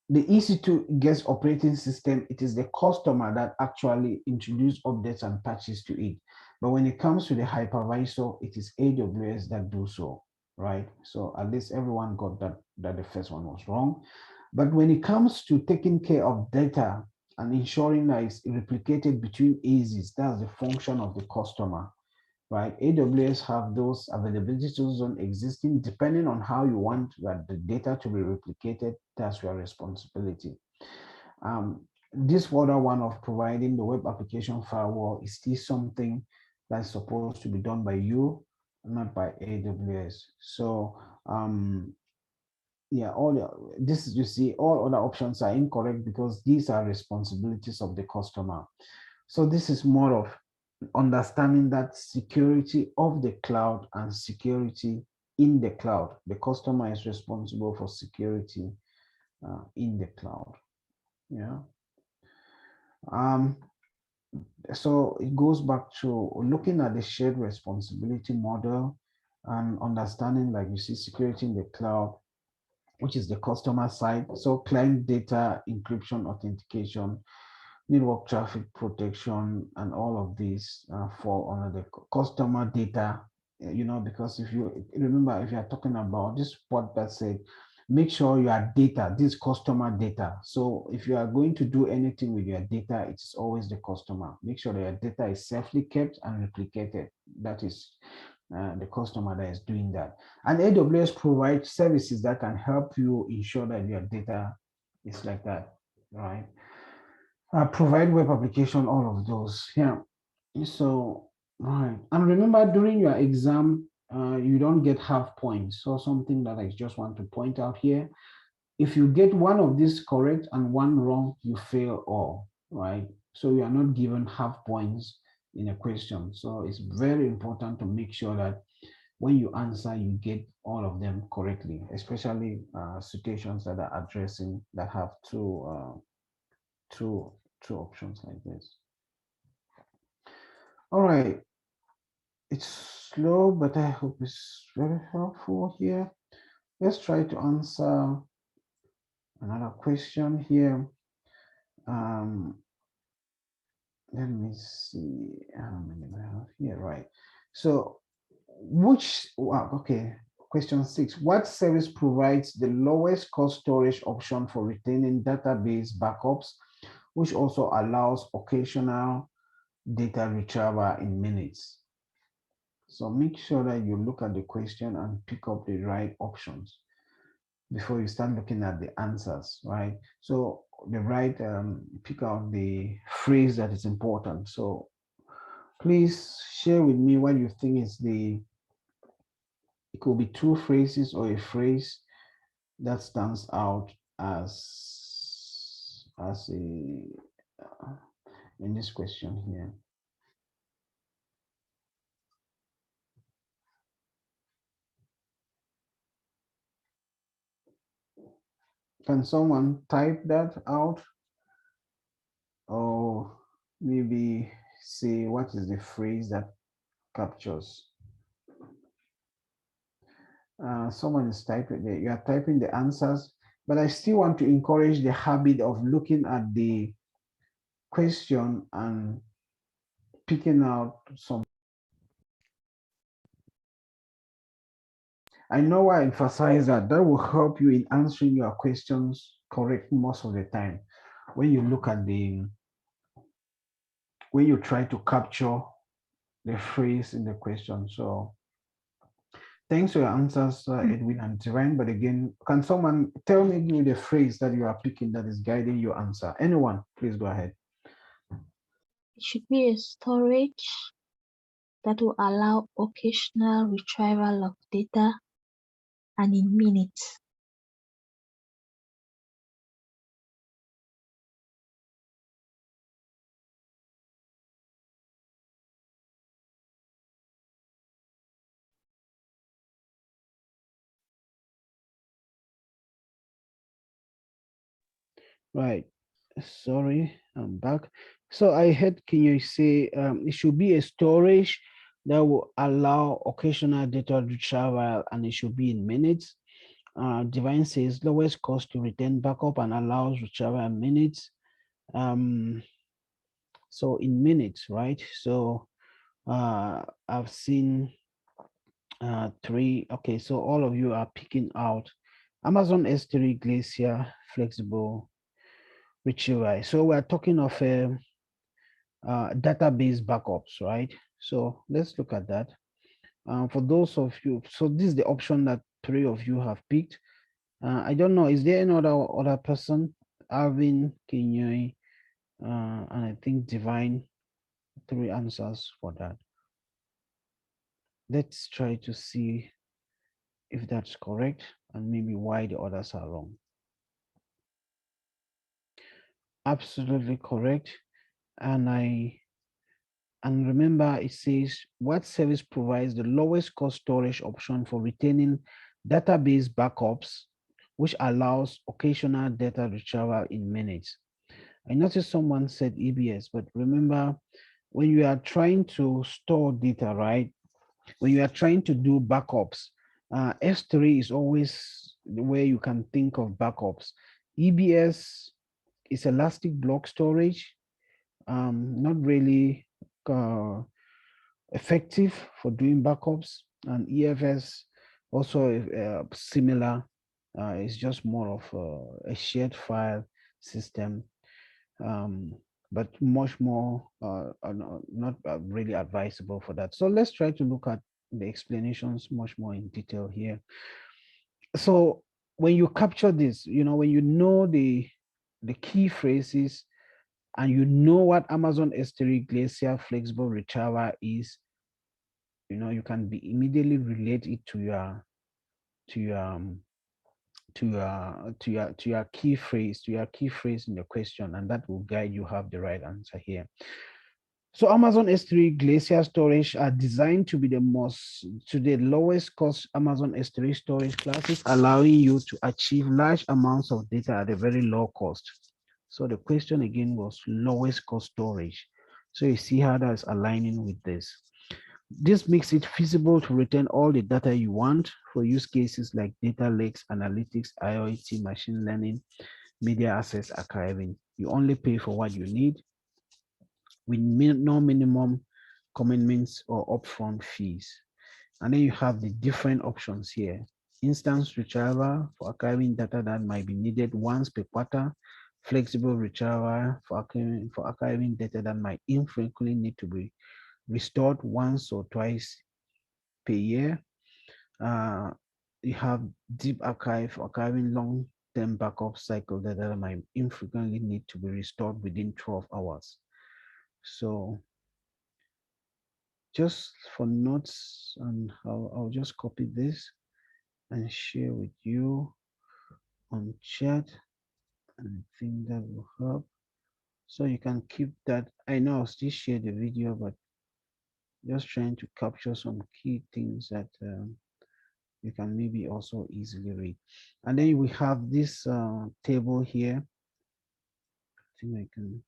The EC2 guest operating system, it is the customer that actually introduce updates and patches to it. But when it comes to the hypervisor, it is AWS that do so, right? So at least everyone got that the first one was wrong. But when it comes to taking care of data and ensuring that it's replicated between AZs, that's the function of the customer, right? AWS have those availability zones existing. Depending on how you want the data to be replicated, that's your responsibility. This other one of providing the web application firewall is still something that's supposed to be done by you, not by AWS. So yeah, you see, all other options are incorrect because these are responsibilities of the customer. So this is more of understanding that security of the cloud and security in the cloud. The customer is responsible for security in the cloud. Yeah. So it goes back to looking at the shared responsibility model and understanding, like you see, security in the cloud, which is the customer side. So client data encryption, authentication, network traffic protection, and all of these fall under the customer data, because if you remember, if you are talking about this part that said, make sure your data, this customer data. So if you are going to do anything with your data, it's always the customer. Make sure that your data is safely kept and replicated. That is the customer that is doing that. And AWS provides services that can help you ensure that your data is like that, right? Provide web application, all of those. Yeah. So, right. And remember, during your exam, you don't get half points. So something that I just want to point out here. If you get one of these correct and one wrong, you fail all, right? So you are not given half points in a question. So it's very important to make sure that when you answer, you get all of them correctly, especially situations that are addressing that have two options like this. All right. It's slow, but I hope it's very helpful here. Let's try to answer another question here. Let me see how many I have here, right? So okay, question 6. What service provides the lowest cost storage option for retaining database backups, which also allows occasional data retrieval in minutes? So make sure that you look at the question and pick up the right options before you start looking at the answers, right? So the right, pick out the phrase that is important. So please share with me what you think is it could be 2 phrases or a phrase that stands out as a, in this question here. Can someone type that out? Or maybe say what is the phrase that captures. Someone is typing there. You are typing the answers, but I still want to encourage the habit of looking at the question and picking out some. I know I emphasize that will help you in answering your questions correct most of the time. When you look at when you try to capture the phrase in the question. So thanks for your answers, Edwin and Divine. But again, can someone tell me the phrase that you are picking that is guiding your answer? Anyone, please go ahead. It should be a storage that will allow occasional retrieval of data and in minutes. Right. Sorry, I'm back. So I heard, can you say it should be a storage that will allow occasional data retrieval and it should be in minutes. Divine says lowest cost to return backup and allows retrieval in minutes. So in minutes, right? So I've seen three. Okay, so all of you are picking out Amazon S3 Glacier Flexible Retrieval. So we're talking of database backups, right? So let's look at that. For those of you, so this is the option that three of you have picked. I don't know, is there any other person? Alvin, Kinyoi, and I think Divine, three answers for that. Let's try to see if that's correct and maybe why the others are wrong. Absolutely correct. And remember, it says what service provides the lowest cost storage option for retaining database backups, which allows occasional data retrieval in minutes. I noticed someone said EBS, but remember, when you are trying to store data, right? When you are trying to do backups, S3 is always where you can think of backups. EBS is elastic block storage, not really effective for doing backups, and EFS also similar. It's just more of a shared file system, but much more not really advisable for that. So let's try to look at the explanations much more in detail here. So when you capture this, when you know the key phrases and you know what Amazon S3 Glacier Flexible Retrieval is, you can be immediately relate it to your key phrase, in the question, and that will guide you have the right answer here. So Amazon S3 Glacier storage are designed to be the lowest cost Amazon S3 storage classes, allowing you to achieve large amounts of data at a very low cost. So the question again was lowest cost storage. So you see how that's aligning with this. This makes it feasible to retain all the data you want for use cases like data lakes, analytics, IoT, machine learning, media access archiving. You only pay for what you need with no minimum commitments or upfront fees. And then you have the different options here. Instance retrieval for archiving data that might be needed once per quarter. Flexible retrieval for archiving data that might infrequently need to be restored once or twice per year. You have deep archive for archiving long-term backup cycle data that might infrequently need to be restored within 12 hours. So just for notes, and I'll just copy this and share with you on chat, and I think that will help. So you can keep that. I know I'll still share the video, but just trying to capture some key things that you can maybe also easily read. And then we have this table here. I think I can.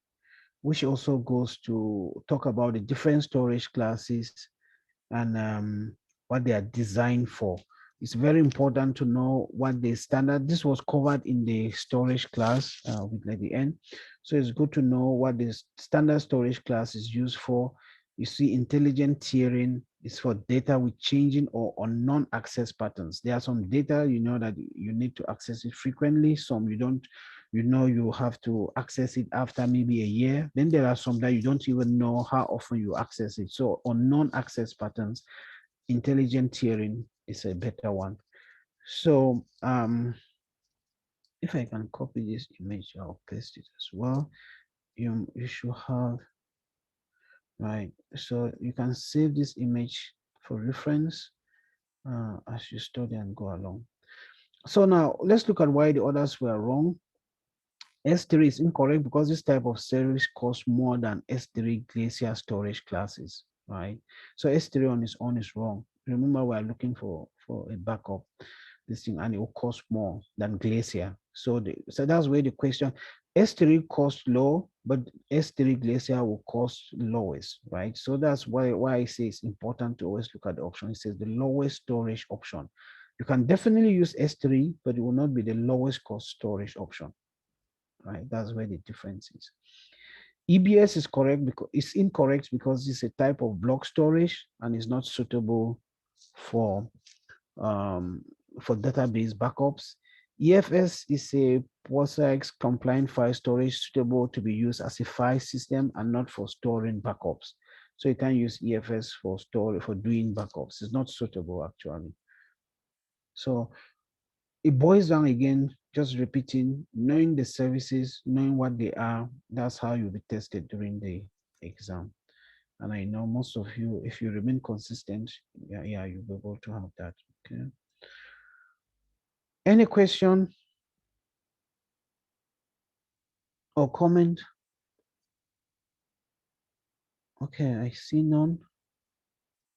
which also goes to talk about the different storage classes and what they are designed for. It's very important to know what the standard, this was covered in the storage class with at the end. So it's good to know what the standard storage class is used for. You see, intelligent tiering is for data with changing or unknown access patterns. There are some data, you know, that you need to access it frequently. Some you don't, you know, you have to access it after maybe a year. Then there are some that you don't even know how often you access it. So unknown access patterns, intelligent tiering is a better one. So if I can copy this image, I'll paste it as well. You should have, right? So you can save this image for reference as you study and go along. So now let's look at why the others were wrong. S3 is incorrect because this type of service costs more than S3 Glacier storage classes, right? So S3 on its own is wrong. Remember, we're looking for a backup, this thing, and it will cost more than Glacier. So that's where the question, S3 costs low, but S3 Glacier will cost lowest, right? So that's why I say it's important to always look at the option. It says the lowest storage option. You can definitely use S3, but it will not be the lowest cost storage option. Right, that's where the difference is. EBS is correct because it's incorrect because it's a type of block storage and is not suitable for database backups. EFS is a POSIX compliant file storage suitable to be used as a file system and not for storing backups. So you can't use EFS for doing backups. It's not suitable actually. So it boils down again, just repeating, knowing the services, knowing what they are, that's how you'll be tested during the exam. And I know most of you, if you remain consistent, yeah, you'll be able to have that, okay? Any question or comment? Okay, I see none.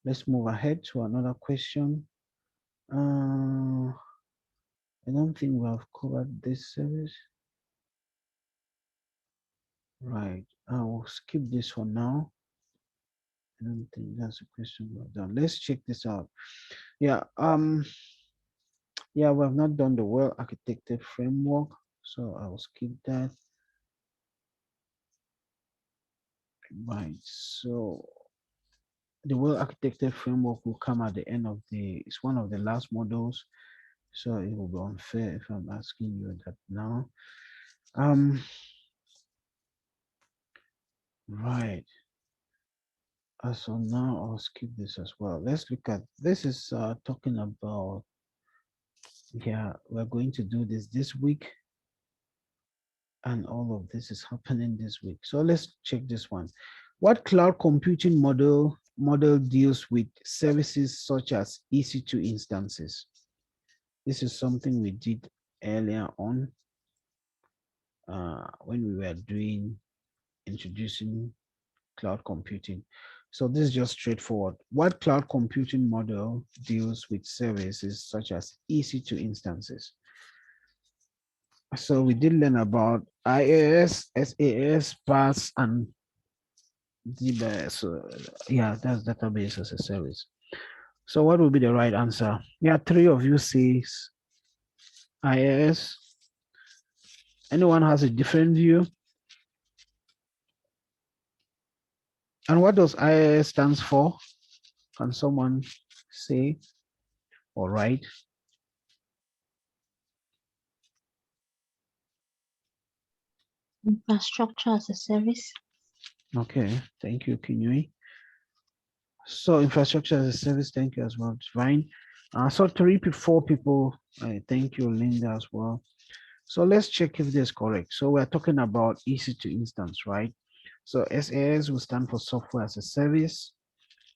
Let's move ahead to another question. I don't think we have covered this service. Right, I will skip this for now. I don't think that's a question we've done. Let's check this out. Yeah, yeah, we have not done the well architected framework, so I'll skip that. Right, so the well architected framework will come at the end of it's one of the last modules, so it will be unfair if I'm asking you that now. Right. So now I'll skip this as well. Let's look at, this is talking about, yeah, we're going to do this week. And all of this is happening this week. So let's check this one. What cloud computing model deals with services such as EC2 instances? This is something we did earlier on when we were introducing cloud computing. So this is just straightforward. What cloud computing model deals with services such as EC2 instances? So we did learn about IaaS, SaaS, PaaS, and DBAS. So yeah, that's database as a service. So what would be the right answer? Yeah, 3 of you says IaaS. Anyone has a different view? And what does IaaS stands for? Can someone say or write? Infrastructure as a service. Okay, thank you, Kinyui. So infrastructure as a service, thank you as well, Divine. So 4 people, thank you, Linda, as well. So let's check if this is correct. So we're talking about EC2 instance, right? So SAS will stand for software as a service.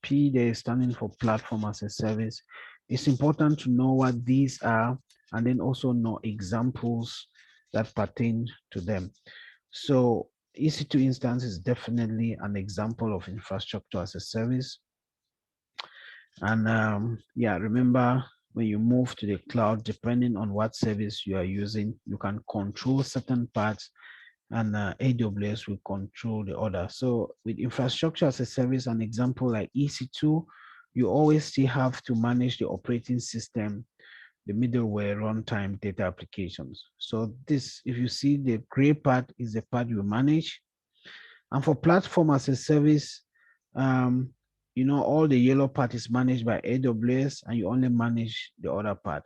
P, they're standing for platform as a service. It's important to know what these are and then also know examples that pertain to them. So EC2 instance is definitely an example of infrastructure as a service. And yeah, remember when you move to the cloud, depending on what service you are using, you can control certain parts and AWS will control the other. So with infrastructure as a service, an example like EC2, you always still have to manage the operating system, the middleware, runtime, data applications. So this, if you see the gray part is the part you manage. And for platform as a service, you know, all the yellow part is managed by AWS and you only manage the other part.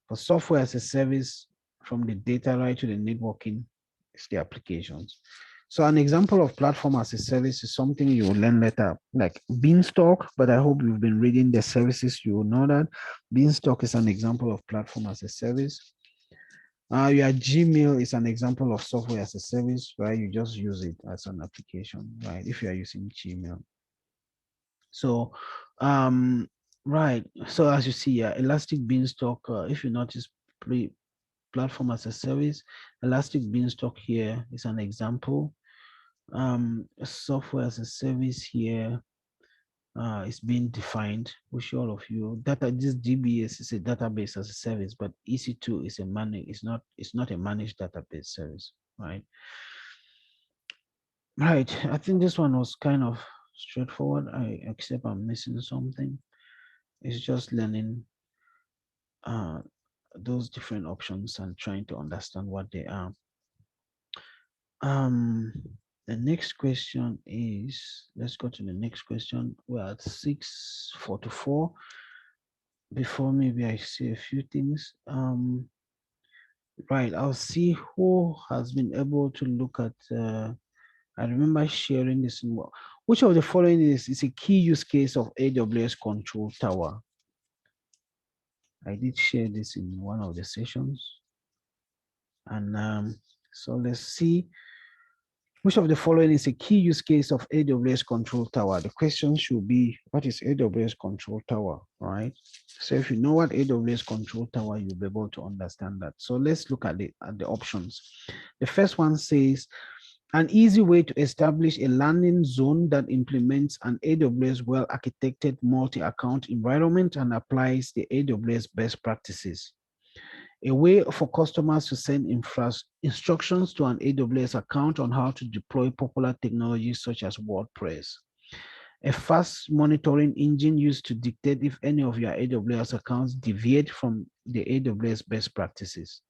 For software as a service, from the data right to the networking, it's the applications. So an example of platform as a service is something you will learn later, like Beanstalk, but I hope you've been reading the services, you will know that. Beanstalk is an example of platform as a service. Your Gmail is an example of software as a service, right? You just use it as an application, right? If you are using Gmail. So, right. So as you see, Elastic Beanstalk, if you notice, platform as a service, Elastic Beanstalk here is an example. Software as a service here is being defined, which all of you this DBS is a database as a service, but EC2 is it's not a managed database service, right? Right. I think this one was kind of straightforward. Except I'm missing something. It's just learning those different options and trying to understand what they are. The next question is, let's go to the next question. We're at 6:44. Before maybe I say a few things. Right, I'll see who has been able to look at, I remember sharing this. Which of the following is a key use case of AWS Control Tower? I did share this in one of the sessions. And so let's see. Which of the following is a key use case of AWS Control Tower? The question should be, what is AWS Control Tower, right? So if you know what AWS Control Tower, you'll be able to understand that. So let's look at the options. The first one says, an easy way to establish a landing zone that implements an AWS well-architected multi-account environment and applies the AWS best practices. A way for customers to send instructions to an AWS account on how to deploy popular technologies such as WordPress. A fast monitoring engine used to dictate if any of your AWS accounts deviate from the AWS best practices.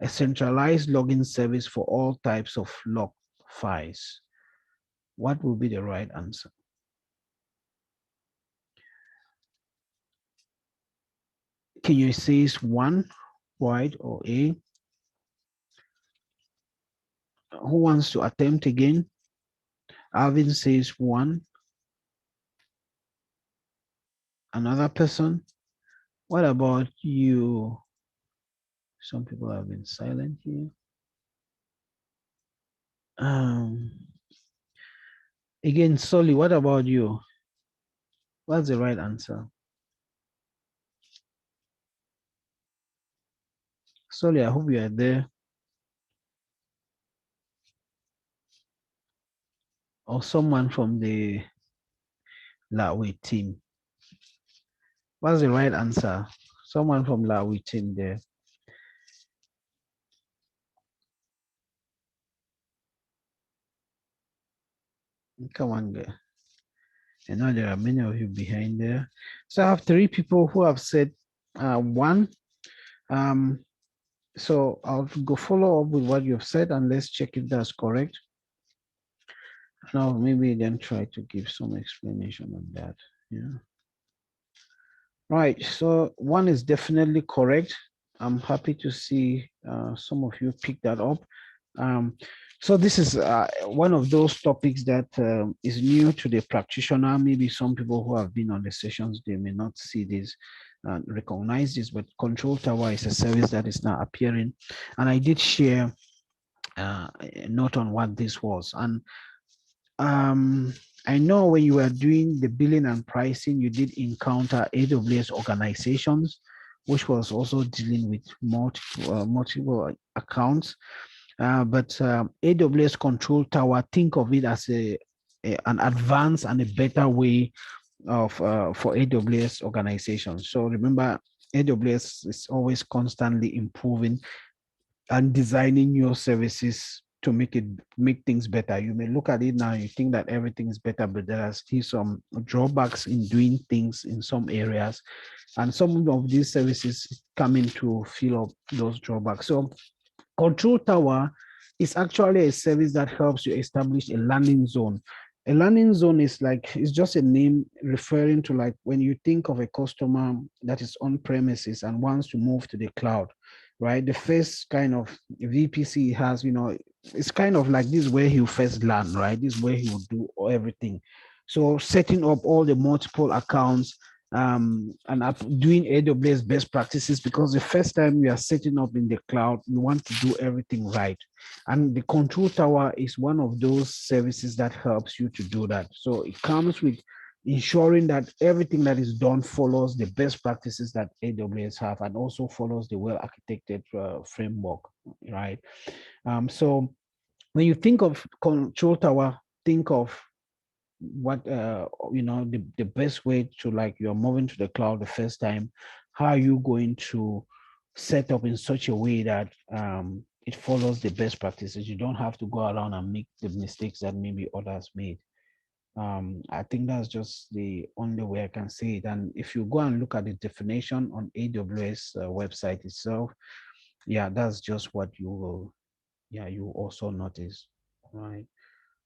A centralized login service for all types of log files. What will be the right answer? Can you say it's one, right, or A? Who wants to attempt again? Alvin says one. Another person? What about you? Some people have been silent here. Again, Solly, what about you? What's the right answer? Solly, I hope you are there. Or someone from the Lawe team. What's the right answer? Someone from Lawe team there. Come on, girl. I know there are many of you behind there. So I have 3 people who have said one. So I'll go follow up with what you've said and let's check if that's correct. And I'll maybe then try to give some explanation on that. Yeah. Right, so one is definitely correct. I'm happy to see some of you pick that up. So this is one of those topics that is new to the practitioner. Maybe some people who have been on the sessions, they may not see this, recognize this, but Control Tower is a service that is now appearing. And I did share a note on what this was. And I know when you were doing the billing and pricing, you did encounter AWS organizations, which was also dealing with multiple accounts. But AWS Control Tower, think of it as an advanced and a better way of for AWS organizations. So remember, AWS is always constantly improving and designing new services to make things better. You may look at it now, you think that everything is better, but there are still some drawbacks in doing things in some areas, and some of these services come in to fill up those drawbacks. So Control Tower is actually a service that helps you establish a landing zone. A landing zone is like, it's just a name referring to, like, when you think of a customer that is on premises and wants to move to the cloud, right? The first kind of VPC he has, it's kind of like this is where he'll first land, right? This is where he will do everything. So setting up all the multiple accounts, and doing AWS best practices, because the first time you are setting up in the cloud, you want to do everything right. And the Control Tower is one of those services that helps you to do that. So it comes with ensuring that everything that is done follows the best practices that AWS have, and also follows the well-architected framework, right? So when you think of Control Tower, think of what the best way to, like, you're moving to the cloud the first time, how are you going to set up in such a way that it follows the best practices? You don't have to go around and make the mistakes that maybe others made. I think that's just the only way I can say it. And if you go and look at the definition on AWS website itself, yeah, that's just what you will, you also notice, right?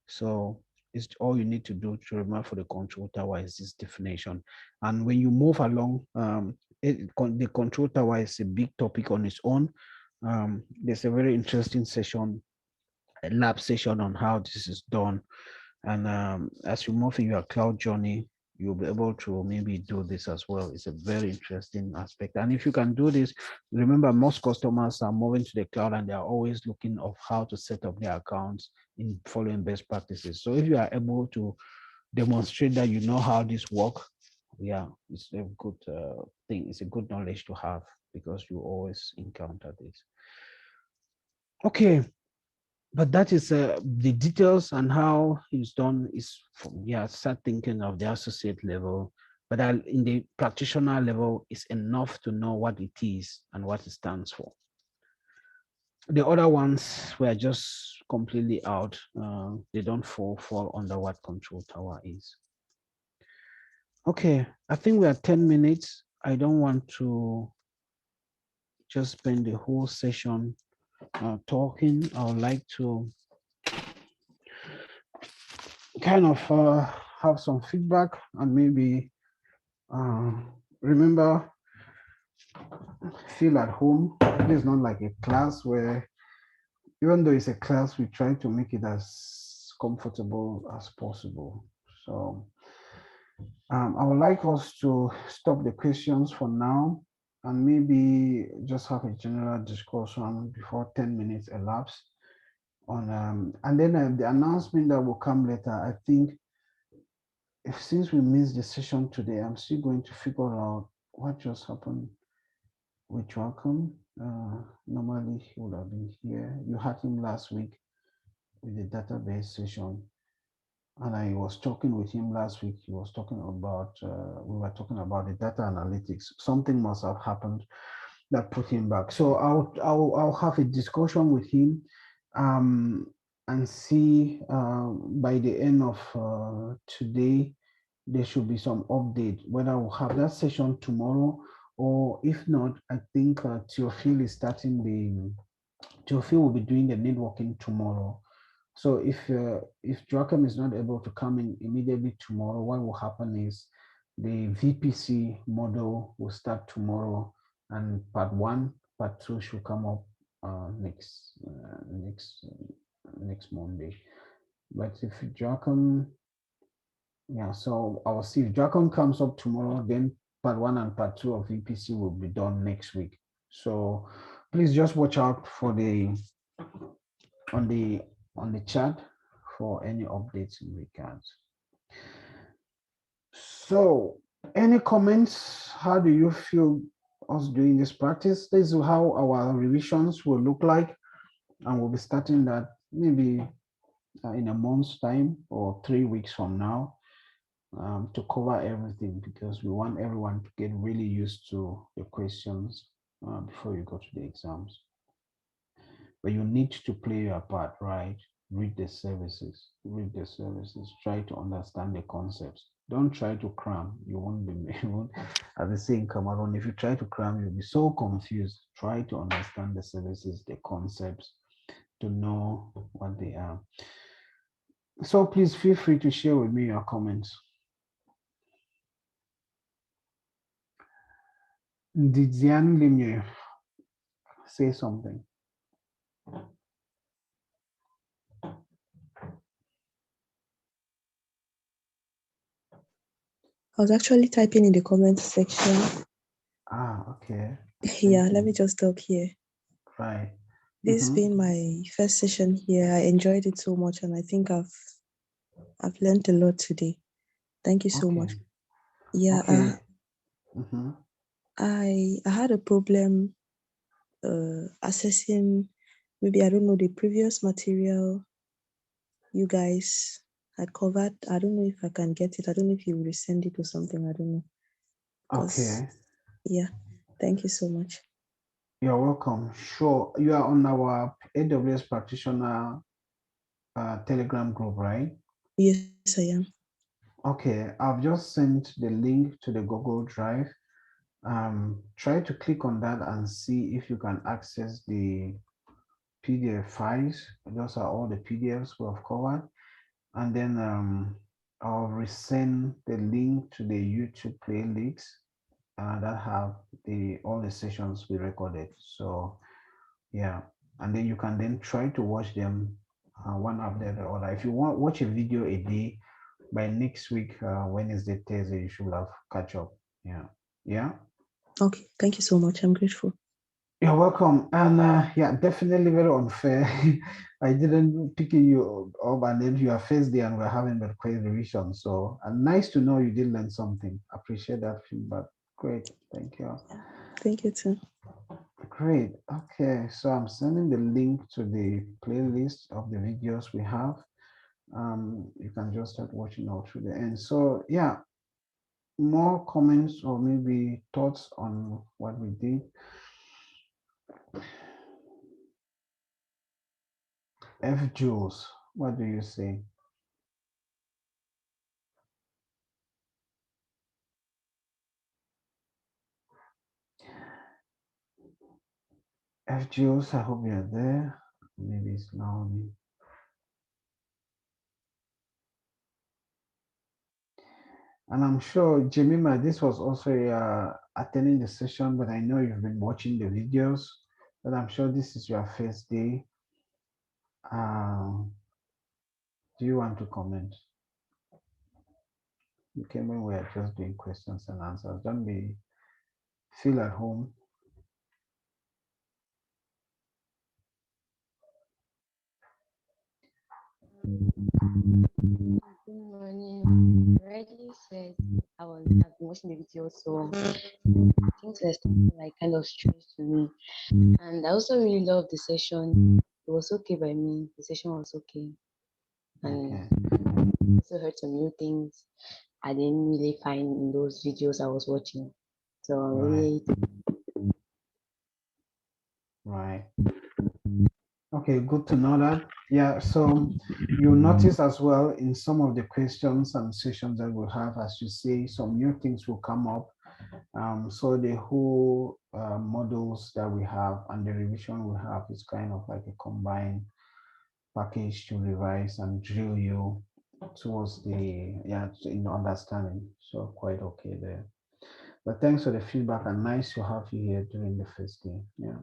So it's all you need to do to remember for the Control Tower is this definition. And when you move along, the Control Tower is a big topic on its own. There's a very interesting session, a lab session on how this is done. And as you move in your cloud journey, you'll be able to maybe do this as well. It's a very interesting aspect. And if you can do this, remember, most customers are moving to the cloud and they are always looking of how to set up their accounts in following best practices. So if you are able to demonstrate that you know how this works, yeah, it's a good thing. It's a good knowledge to have, because you always encounter this. Okay, but that is the details and how it's done is from, start thinking of the associate level, but in the practitioner level, it's enough to know what it is and what it stands for. The other ones were just completely out. They don't fall under what Control Tower is. Okay, I think we are 10 minutes. I don't want to just spend the whole session talking. I would like to kind of have some feedback and maybe remember, feel at home. It is not like a class where, even though it's a class, we try to make it as comfortable as possible. So I would like us to stop the questions for now and maybe just have a general discussion before 10 minutes elapse on and then the announcement that will come later. I think since we missed the session today, I'm still going to figure out what just happened with Joachim. Normally he would have been here. You had him last week with the database session, and I was talking with him last week. He was talking about, we were talking about the data analytics. Something must have happened that put him back. So I'll have a discussion with him and see by the end of today, there should be some update, whether we'll have that session tomorrow, or if not, I think Theophil is starting Theophil will be doing the networking tomorrow. So if Joachim is not able to come in immediately tomorrow, what will happen is the VPC model will start tomorrow, and part 1, part 2 should come up next Monday. But if Joachim, so I will see if Joachim comes up tomorrow, then part 1 and part 2 of VPC will be done next week. So please just watch out for on the chat for any updates in regards. So any comments? How do you feel us doing this practice? This is how our revisions will look like, and we'll be starting that maybe in a month's time or 3 weeks from now, to cover everything, because we want everyone to get really used to the questions before you go to the exams. but you need to play your part, right? Read the services, try to understand the concepts. Don't try to cram. You won't be, you won't, as they say in Cameroon, if you try to cram, you'll be so confused. Try to understand the services, the concepts, to know what they are. So please feel free to share with me your comments. Did Zian Limye say something? I was actually typing in the comment section. Ah, okay. Yeah, let me just talk here. Right. This being my first session here, I enjoyed it so much, and I think I've learned a lot today. Thank you so much. Yeah, Okay. I had a problem assessing, maybe, I don't know, the previous material you guys had covered. I don't know if I can get it. I don't know if you will resend it or something. I don't know. Okay. Yeah, thank you so much. You're welcome. Sure. You are on our AWS practitioner Telegram group, right? Yes, I am. Okay. I've just sent the link to the Google Drive. Try to click on that and see if you can access the PDF files. Those are all the PDFs we have covered. And then I'll resend the link to the YouTube playlist that have all the sessions we recorded. So yeah, and then you can then try to watch them one after the other. If you want watch a video a day, by next week, Wednesday, Thursday, you should have catch up. Yeah. Okay, thank you so much. I'm grateful. You're welcome. And yeah, definitely very unfair. I didn't pick you up, and then your first day, and we're having the quiz revision. So nice to know you did learn something. Appreciate that feedback. Great. Thank you. Thank you too. Great. Okay. So I'm sending the link to the playlist of the videos we have. You can just start watching out through the end. So yeah, more comments or maybe thoughts on what we did. F. Jules, what do you say? F. Jules, I hope you're there. Maybe it's now me. And I'm sure, Jemima, this was also attending the session, but I know you've been watching the videos, but I'm sure this is your first day. Do you want to comment? You came when we are just doing questions and answers. Don't feel at home. Good morning. I already said I've been watching the video, so things were starting like kind of strange to me. And I also really loved the session. It was okay by me. The session was okay. And I also heard some new things I didn't really find in those videos I was watching. So really Right. Okay, good to know that. Yeah, so you notice as well in some of the questions and sessions that we'll have, as you say, some new things will come up. So the whole models that we have and the revision we have is kind of like a combined package to revise and drill you towards in understanding. So quite okay there. But thanks for the feedback and nice to have you here during the first day. Yeah.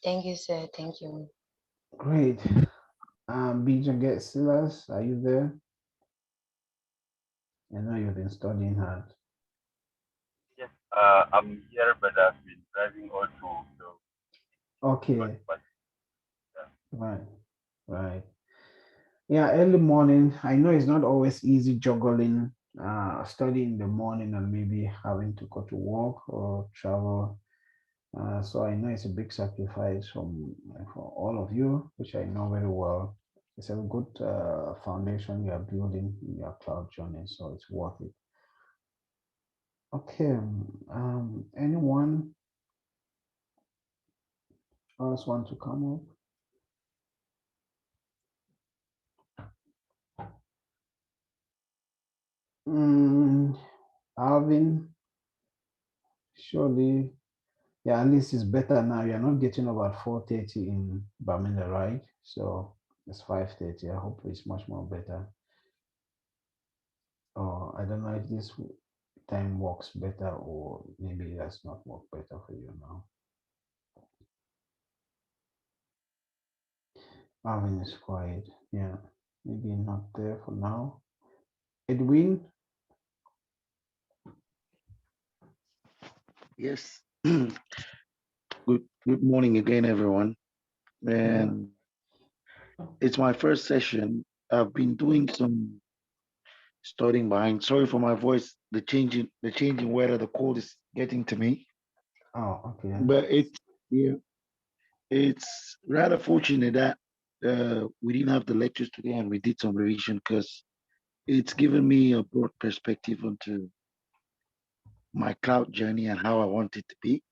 thank you, sir. Thank you. Great. Bijan Silas, are you there? I know you've been studying hard. Yes, I'm here, but I've been driving also. So okay. Yeah. Right. Yeah, early morning. I know it's not always easy juggling studying in the morning and maybe having to go to work or travel. So I know it's a big sacrifice for all of you, which I know very well. It's a good foundation you are building in your cloud journey, so it's worth it. Okay, anyone? else want to come up? Alvin, surely, yeah, at least it's better now. You're not getting about 4:30 in Bamenda, right? So it's 5:30. I hope it's much more better. Or I don't know if this time works better, or maybe it does not work better for you now. Alvin is quiet. Yeah, maybe not there for now. Edwin, Yes. Good morning again, everyone. And it's my first session. I've been doing some studying behind. Sorry for my voice. The changing weather, the cold is getting to me. oh, okay. But it's rather fortunate that we didn't have the lectures today and we did some revision, because it's given me a broad perspective onto my cloud journey and how I want it to be.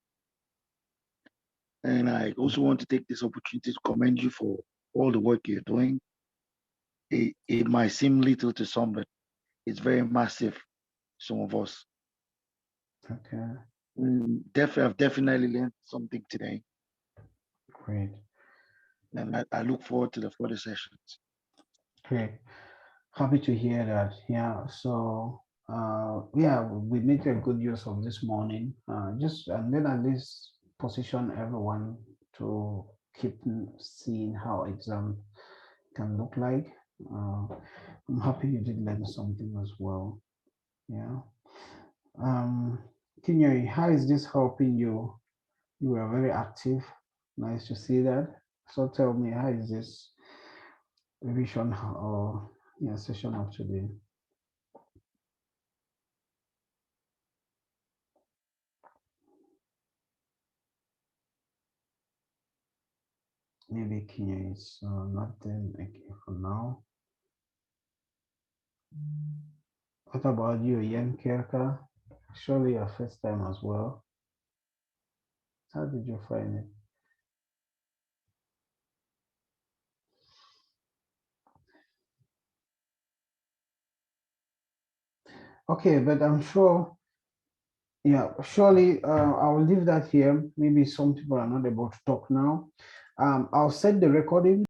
And I also want to take this opportunity to commend you for all the work you're doing. It might seem little to some, but it's very massive, some of us. Okay. I've definitely learned something today. Great. And I look forward to the further sessions. Great. Happy to hear that. Yeah. So yeah, we make a good use of this morning. Just and then at least position everyone to keep seeing how exam can look like. I'm happy you did learn something as well. Yeah. Kinyoi, how is this helping you? You were very active. Nice to see that. So tell me, how is this revision or yeah, session of today? Maybe Kenya is not there for now. What about you, Yan Kirka? Surely your first time as well. How did you find it? Okay, but I'm sure, yeah, surely I will leave that here. Maybe some people are not able to talk now. I'll set the recording.